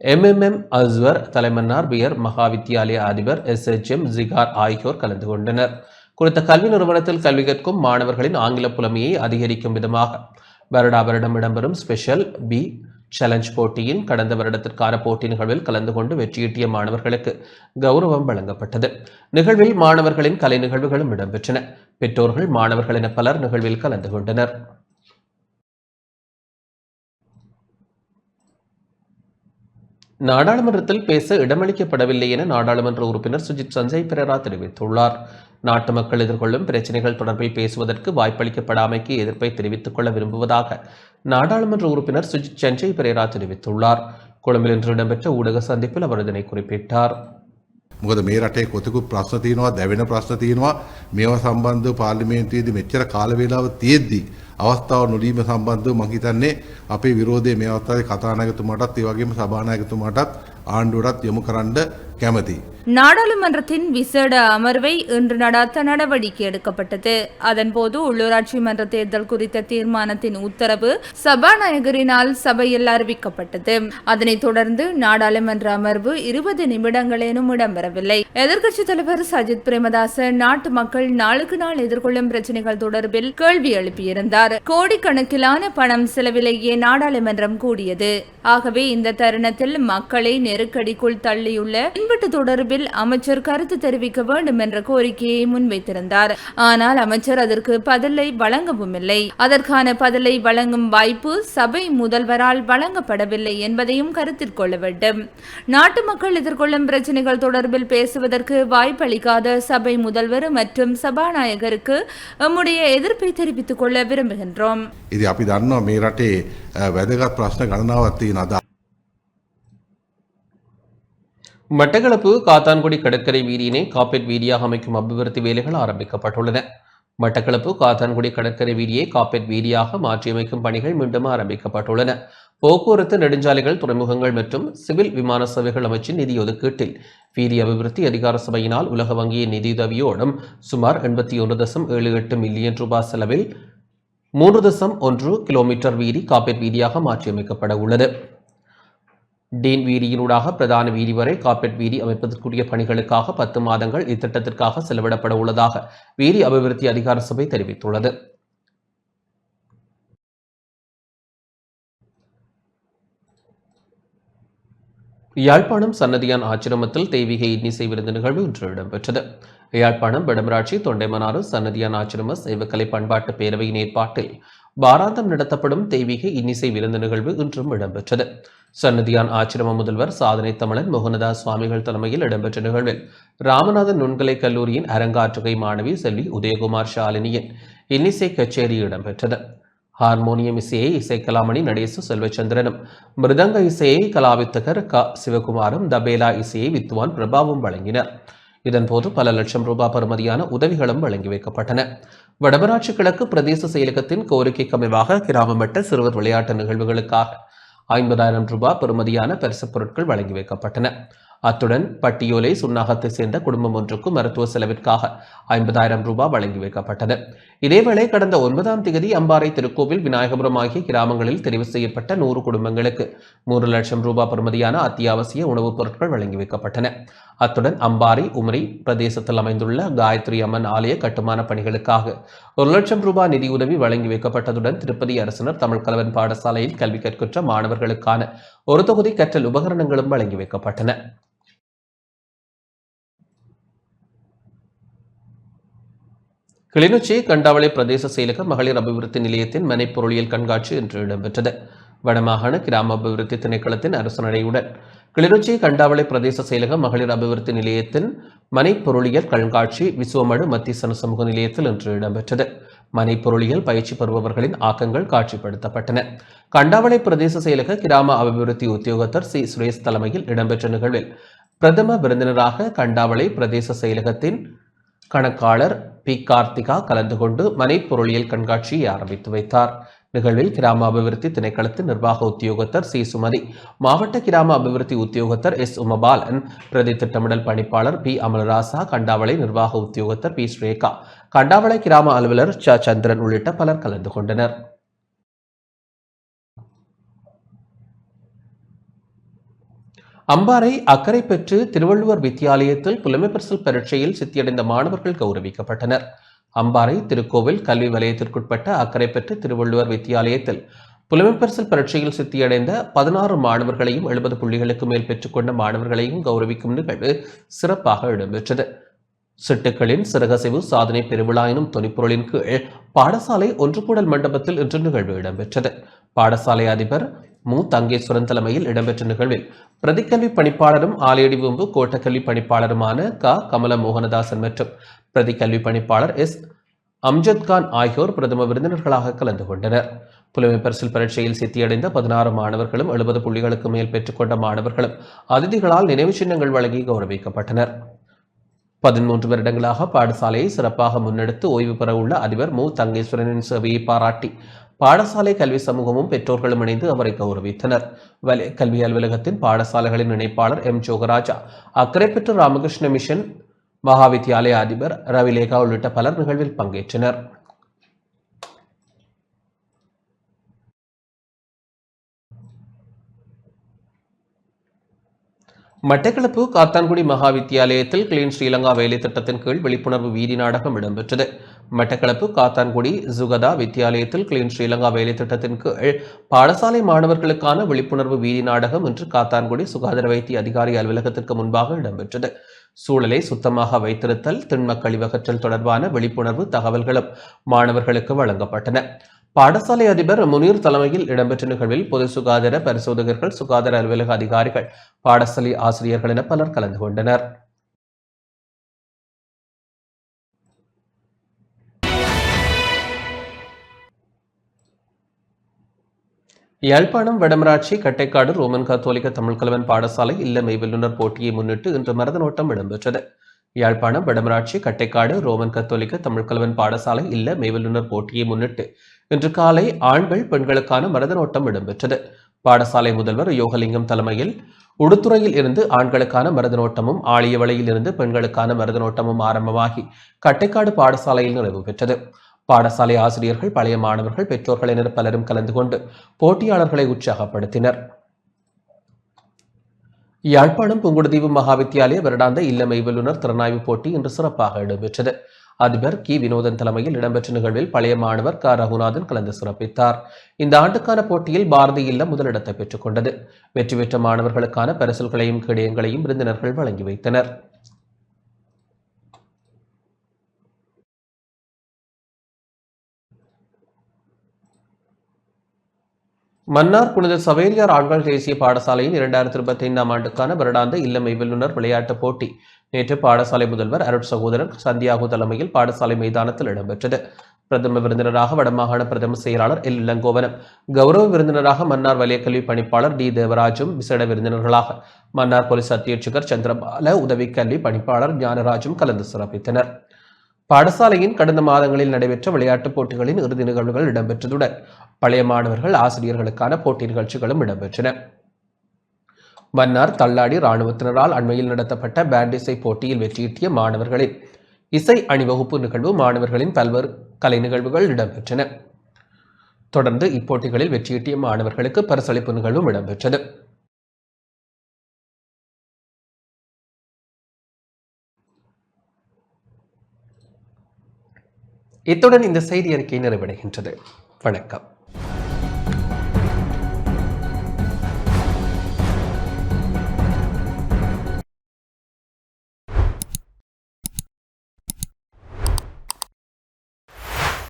MMM அஸ்வர், தலைமன்னார் பியர் மகா வித்தியாலய அதிபர் SHM ஜிகார் ஆகியோர் கலந்து கொண்டனர். குறித்த கல்வி நிறுவனத்தில் கல்வி கற்கும் மாணவர்களின் ஆங்கில புலமையை அதிகரிக்கும் விதமாக வருடா வருடம் இடம்பெறும் ஸ்பெஷல் பி சேலஞ்ச் போட்டியின் கடந்த வருடத்திற்கான போட்டி நிகழ்வில் கலந்து கொண்டு வெற்றியீட்டிய மாணவர்களுக்கு கௌரவம் வழங்கப்பட்டது. நிகழ்வில் மாணவர்களின் கலை நிகழ்வுகளும் இடம்பெற்றன. பெற்றோர்கள், மாணவர்கள் என பலர் நிகழ்வில் கலந்து கொண்டனர். நாடாளுமன்றத்தில் பேச இடமளிக்கப்படவில்லை என நாடாளுமன்ற உறுப்பினர் சுஜித் சஞ்சய் பெரேரா தெரிவித்துள்ளார். நாட்டு மக்கள் எதிர்கொள்ளும் பிரச்சினைகள் தொடர்பில் பேசுவதற்கு வாய்ப்பளிக்கப்படாமைக்கு எதிர்ப்பை தெரிவித்துக் கொள்ள விரும்புவதாக நாடாளுமன்ற உறுப்பினர் சுஜித் சஞ்சய் பெரேரா தெரிவித்துள்ளார். கொழும்பில் இன்று இடம்பெற்ற ஊடக சந்திப்பில் அவர் இதனை குறிப்பிட்டார். මොකද මේ රටේ කොතෙකුත් ප්‍රශ්න තියෙනවා, දැවෙන ප්‍රශ්න තියෙනවා. මේවා සම්බන්ධව පාර්ලිමේන්තුවේදී මෙච්චර කාල වේලාව තියෙද්දි අවස්ථාව නොදීම සම්බන්ධව මම හිතන්නේ අපේ විරෝධය මේ අවස්ථාවේ කතානායකතුමාටත් ඒ වගේම සභානායකතුමාටත් ආණ්ඩුවටත් යොමු කරන්න කැමතියි. நாடாளுமன்றத்தின் விசேட அமர்வை இன்று நடாத்த நடவடிக்கை எடுக்கப்பட்டது. அதன்போது உள்ளூராட்சி மன்ற தேர்தல் குறித்த தீர்மானத்தின் உத்தரவு சபாநாயகரினால் சபையில் அறிவிக்கப்பட்டது. அதனைத் தொடர்ந்து நாடாளுமன்ற அமர்வு 20 நிமிடங்களேனும் இடம்பெறவில்லை. எதிர்க்கட்சித் தலைவர் சஜித் பிரேமதாச நாட்டு மக்கள் நாளுக்கு நாள் எதிர்கொள்ளும் பிரச்சினைகள் தொடர்பில் கேள்வி எழுப்பியிருந்தார். கோடிக்கணக்கிலான பணம் செலவிலேயே நாடாளுமன்றம் கூடியது. ஆகவே இந்த தருணத்தில் மக்களை நெருக்கடிக்குள் தள்ளியுள்ள மின்வெட்டு தொடர்பில் அமைச்சர் கருத்து தெரிவிக்க வேண்டும் என்ற கோரிக்கையை முன்வைத்திருந்தார். ஆனால் அமைச்சர் அதற்கு பதிலை வழங்கவும் இல்லை. அதற்கான பதிலை வழங்கும் வாய்ப்பு சபை முதல்வரால் வழங்கப்படவில்லை என்பதையும் கருத்தில் கொள்ள வேண்டும். நாட்டு மக்கள் எதிர்கொள்ளும் பிரச்சனைகள் தொடர்பில் பேசுவதற்கு வாய்ப்பளிக்காத சபை முதல்வர் மற்றும் சபாநாயகருக்கு நம்முடைய எதிர்ப்பை தெரிவித்துக் கொள்ள விரும்புகின்றோம். இது අපි දන්නවා මේ රටේ වැදගත් ප්‍රශ්න ගණනාවක් තියෙනවා. மட்டக்களப்பு காத்தான்குடி கடற்கரை வீதியினை காப்பேட் வீதியாக அமைக்கும் அபிவிருத்தி வேலைகள் ஆரம்பிக்கப்பட்டுள்ளன. மட்டக்களப்பு காத்தான்குடி கடற்கரை வீதியை காப்பேட் வீதியாக மாற்றியமைக்கும் பணிகள் மீண்டும் ஆரம்பிக்கப்பட்டுள்ளன. போக்குவரத்து, நெடுஞ்சாலைகள், துறைமுகங்கள் மற்றும் சிவில் விமான சேவைகள் அமைச்சின் நிதி ஒதுக்கீட்டில் வீதி அபிவிருத்தி அதிகார சபையினால் உலக வங்கியின் நிதியுதவியோடும் சுமார் 81.78 மில்லியன் ரூபாய் செலவில் 3.1 கிலோமீட்டர் வீதி காப்பேட் வீதியாக மாற்றியமைக்கப்பட உள்ளது. டீன் வீதியினூடாக பிரதான வீதி வரை காப்பேட் வீதி அமைப்பதற்குரிய பணிகளுக்காக 10 மாதங்கள் இத்திட்டத்திற்காக செலவிடப்பட உள்ளதாக வீதி அபிவிருத்தி அதிகார சபை தெரிவித்துள்ளது. யாழ்ப்பாணம் சன்னதியான் ஆச்சிரமத்தில் தெய்வீக இன்னிசை விருந்து நிகழ்வு இன்று இடம்பெற்றது. யாழ்ப்பாணம் வடமராட்சி தொண்டைமனாறு சன்னதியான் ஆச்சிரம சைவக்கலை பண்பாட்டு பேரவையின் ஏற்பாட்டில் வாராந்தம் நடத்தப்படும் தெய்வீக இன்னிசை விருந்து நிகழ்வு இன்றும் இடம்பெற்றது. சன்னதியான் ஆச்சிரம முதல்வர் சாதனை தமிழன் மோகனதாஸ் சுவாமிகள் தலைமையில் இடம்பெற்ற நிகழ்வில் ராமநாதன் நுண்கலை கல்லூரியின் அரங்காற்றுகை மாணவி செல்வி உதயகுமார் ஷாலினியின் இன்னிசை கச்சேரி இடம்பெற்றது. ஹார்மோனியம் இசையை இசைக்கலாமணி நடேசு செல்வச்சந்திரனும், மிருதங்க இசையை கலாவித்தகர் க சிவகுமாரும், தபேலா இசையை வித்துவான் பிரபாவும் வழங்கினர். இதன்போது பல லட்சம் ரூபாய் பெறுமதியான உதவிகளும் வழங்கி வைக்கப்பட்டன. வடமராட்சி கிழக்கு பிரதேச செயலகத்தின் கோரிக்கைக்கு அமைவாக கிராம மட்ட சிறுவர் விளையாட்டு நிகழ்வுகளுக்காக 50,000 ரூபாய் பெறுமதியான பரிசுப் பொருட்கள் வழங்கி வைக்கப்பட்டன. அத்துடன் பட்டியோலை சுன்னாகத்தை சேர்ந்த குடும்பம் ஒன்றுக்கு மருத்துவ செலவிற்காக 50,000 ரூபாய் வழங்கி வைக்கப்பட்டது. இதேவேளை கடந்த 9ஆம் தேதி அம்பாறை, திருக்கோவில், விநாயகபுரம் ஆகிய கிராமங்களில் தெரிவு செய்யப்பட்ட 100 குடும்பங்களுக்கு 3 லட்சம் ரூபாய் பெறுமதியான அத்தியாவசிய உணவுப் பொருட்கள் வழங்கி வைக்கப்பட்டன. அத்துடன் அம்பாறை, உமரி பிரதேசத்தில் அமைந்துள்ள காயத்ரி அம்மன் ஆலய கட்டுமான பணிகளுக்காக 1 லட்சம் ரூபாய் நிதியுதவி வழங்கி வைக்கப்பட்டதுடன் திருப்பதி அரசினர் தமிழ் கலவன் பாடசாலையில் கல்வி கற்கின்ற மாணவர்களுக்கான ஒரு தொகுதி கற்றல் உபகரணங்களும் வழங்கி வைக்கப்பட்டன. கிளிநொச்சி கண்டாவளை பிரதேச செயலக மகளிர் அபிவிருத்தி நிலையத்தின் மனைப்பொருளியல் கண்காட்சி இன்று இடம்பெற்றது. வடமாகாண கிராம அபிவிருத்தி திணைக்களத்தின் அரசு நடையுடன் கிளிநொச்சி கண்டாவளை பிரதேச செயலக மகளிர் அபிவிருத்தி நிலையத்தின் மனைப்பொருளியல் கண்காட்சி விசுவமடு மத்திய சமூக நிலையத்தில் இன்று இடம்பெற்றது. மனைப்பொருளியல் பயிற்சி பெறுபவர்களின் ஆக்கங்கள் காட்சிப்படுத்தப்பட்டன. கண்டாவளை பிரதேச செயலக கிராம அபிவிருத்தி உத்தியோகத்தர் சி சுரேஷ் தலைமையில் இடம்பெற்ற நிகழ்வில் பிரதம விருந்தினராக கண்டாவளை பிரதேச செயலகத்தின் கணக்காளர் பி கார்த்திகா கலந்து கொண்டு மனைப்பொருளியல் கண்காட்சியை ஆரம்பித்து வைத்தார். நிகழ்வில் கிராம அபிவிருத்தி திணைக்களத்தின் நிர்வாக உத்தியோகத்தர் சி சுமதி, மாவட்ட கிராம அபிவிருத்தி உத்தியோகத்தர் எஸ் உமபாலன், பிரதி திட்டமிடல் பணிப்பாளர் பி அமலராசா, கண்டாவளை நிர்வாக உத்தியோகத்தர் பி ஸ்ரேகா, கண்டாவளை கிராம அலுவலர் ச சந்திரன் உள்ளிட்ட பலர் கலந்து கொண்டனர். அம்பாறை அக்கரை பெற்று திருவள்ளுவர் வித்தியாலயத்தில் புலமைப்பரிசில் பரீட்சையில் சித்தியடைந்த மாணவர்கள் கௌரவிக்கப்பட்டனர். அம்பாறை திருக்கோவில் கல்வி வலயத்திற்குட்பட்ட அக்கரை பெற்று திருவள்ளுவர் வித்தியாலயத்தில் புலமைப்பரிசில் பரீட்சையில் சித்தியடைந்த 16 மாணவர்களையும் 70 புள்ளிகளுக்கு மேல் பெற்றுக்கொண்ட மாணவர்களையும் கௌரவிக்கும் நிகழ்வு சிறப்பாக இடம்பெற்றது. சிட்டுக்களின் சிறகசைவு சாதனை பெருவிழா எனும் துணிப்பொருளின் கீழ் பாடசாலை ஒன்றுகூடல் மண்டபத்தில் இன்று நிகழ்வு இடம்பெற்றது. பாடசாலை அதிபர் மு தங்கேஸ்வரன் தலைமையில் இடம்பெற்ற நிகழ்வில் பிரதிக்கல்வி பணிப்பாளரும் ஆலையடிவம்பு கோட்டக்கல்வி பணிப்பாளருமான க கமல மோகனதாசன் மற்றும் பிரதிக்கல்வி பணிப்பாளர் எஸ் அம்ஜத்கான் ஆகியோர் பிரதம விருந்தினர்களாக கலந்து கொண்டனர். புலமைப்பரிசில் பரீட்சையில் சித்தியடைந்த 16 மாணவர்களும் 70 புள்ளிகளுக்கு மேல் பெற்றுக்கொண்ட மாணவர்களும் அதிதிகளால் நினைவு சின்னங்கள் வழங்கி கௌரவிக்கப்பட்டனர். 13 வருடங்களாக பாடசாலையை சிறப்பாக முன்னெடுத்து ஓய்வு பெற உள்ள அதிபர் மு தங்கேஸ்வரனின் சேவையை பாராட்டி பாடசாலை கல்வி சமூகமும் பெற்றோர்களும் இணைந்து அவரை கௌரவித்தனர். வலய கல்வி அலுவலகத்தின் பாடசாலைகளின் இணைப்பாளர் எம் ஜோகராஜா, அக்கரை பெற்று ராமகிருஷ்ண மிஷன் மகாவித்யாலய அதிபர் ரவிலேகா உள்ளிட்ட பலர் நிகழ்வில் பங்கேற்றனர். மட்டக்களப்பு காத்தான்குடி மகாவித்யாலயத்தில் கிளீன் ஸ்ரீலங்கா வேலை திட்டத்தின் கீழ் விழிப்புணர்வு வீதி நாடகம் இடம்பெற்றது. மட்டக்களப்பு காத்தான்குடி சுகதா வித்தியாலயத்தில் கிளீன் ஸ்ரீலங்கா வேலை திட்டத்தின் கீழ் பாடசாலை மாணவர்களுக்கான விழிப்புணர்வு வீதி நாடகம் இன்று காத்தான்குடி சுகாதார வைத்திய அதிகாரி அலுவலகத்திற்கு முன்பாக இடம்பெற்றது. சூழலை சுத்தமாக வைத்திருத்தல், திண்ம கழிவகற்றல் தொடர்பான விழிப்புணர்வு தகவல்களும் மாணவர்களுக்கு வழங்கப்பட்டன. பாடசாலை அதிபர் முனீர் தலைமையில் இடம்பெற்ற நிகழ்வில் பொது சுகாதார பரிசோதகர்கள், சுகாதார அலுவலக அதிகாரிகள், பாடசாலை ஆசிரியர்கள் என பலர் கலந்து கொண்டனர். யாழ்ப்பாணம் வடமராட்சி கட்டைக்காடு ரோமன் கத்தோலிக்க தமிழ் கலவன் பாடசாலை இல்ல மெய்வல்லுநர் போட்டியை முன்னிட்டு இன்று மரதனோட்டம் இடம்பெற்றது. யாழ்ப்பாணம் வடமராட்சி கட்டைக்காடு ரோமன் கத்தோலிக்க தமிழ் கலவன் பாடசாலை இல்ல மெய்வல்லுநர் போட்டியை முன்னிட்டு இன்று காலை ஆண்கள் பெண்களுக்கான மரதனோட்டம் இடம்பெற்றது. பாடசாலை முதல்வர் யோகலிங்கம் தலைமையில் உடுத்துறையில் இருந்து ஆண்களுக்கான மரதனோட்டமும், ஆழியவளையில் இருந்து பெண்களுக்கான மரதனோட்டமும் ஆரம்பமாகி கட்டைக்காடு பாடசாலையில் நிறைவு பெற்றது. பாடசாலை ஆசிரியர்கள், பழைய மாணவர்கள், பெற்றோர்கள் என பலரும் கலந்து கொண்டு போட்டியாளர்களை உற்சாகப்படுத்தினர். யாழ்ப்பாணம் புங்குடுதீவு மகாவித்யாலய வருடாந்த இல்ல மெய்வல்லுநர் திறனாய்வு போட்டி இன்று சிறப்பாக இடம்பெற்றது. அதிபர் கி வினோதன் தலைமையில் இடம்பெற்ற நிகழ்வில் பழைய மாணவர் க ரகுநாதன் கலந்து சிறப்பித்தார். இந்த ஆண்டுக்கான போட்டியில் பாரதி இல்லம் முதலிடத்தை பெற்றுக் கொண்டது. வெற்றி பெற்ற மாணவர்களுக்கான பரிசுகளையும் கேடயங்களையும் விருந்தினர்கள் வழங்கி வைத்தனர். மன்னார் புனித சவேரியார் ஆண்கள் தேசிய பாடசாலையின் 2025 ஆண்டுக்கான வருடாந்த இல்லமை வல்லுநர் விளையாட்டுப் போட்டி நேற்று பாடசாலை முதல்வர் அருட் சகோதரன் சந்தியாகு தலைமையில் பாடசாலை மைதானத்தில் இடம்பெற்றது. பிரதம விருந்தினராக வடமாகாண பிரதம செயலாளர் எல் இளங்கோவனம், கௌரவ விருந்தினராக மன்னார் வலயக்கல்வி பணிப்பாளர் டி தேவராஜும், விசேட விருந்தினர்களாக மன்னார் போலீஸ் அத்தியட்சகர் சந்திரபால, உதவி கல்வி பணிப்பாளர் ஞானராஜும் கலந்து சிறப்பித்தனர். பாடசாலையின் கடந்த மாதங்களில் நடைபெற்ற விளையாட்டுப் போட்டிகளின் இறுதி நிகழ்வுகள் இடம்பெற்றதுடன் பழைய மாணவர்கள் ஆசிரியர்களுக்கான போட்டி நிகழ்ச்சிகளும் இடம்பெற்றன. மன்னார் தள்ளாடி இராணுவத்தினரால் அண்மையில் நடத்தப்பட்ட பேண்ட் இசை போட்டியில் வெற்றியீட்டிய மாணவர்களின் இசை அணிவகுப்பு நிகழ்வு, மாணவர்களின் பல்வேறு கலை நிகழ்வுகள் இடம்பெற்றன. தொடர்ந்து இப்போட்டிகளில் வெற்றியீட்டிய மாணவர்களுக்கு பரிசளிப்பு நிகழ்வும் இடம்பெற்றது. இத்துடன் இந்த செய்தி அறிக்கை நிறைவடைகின்றது. வணக்கம்.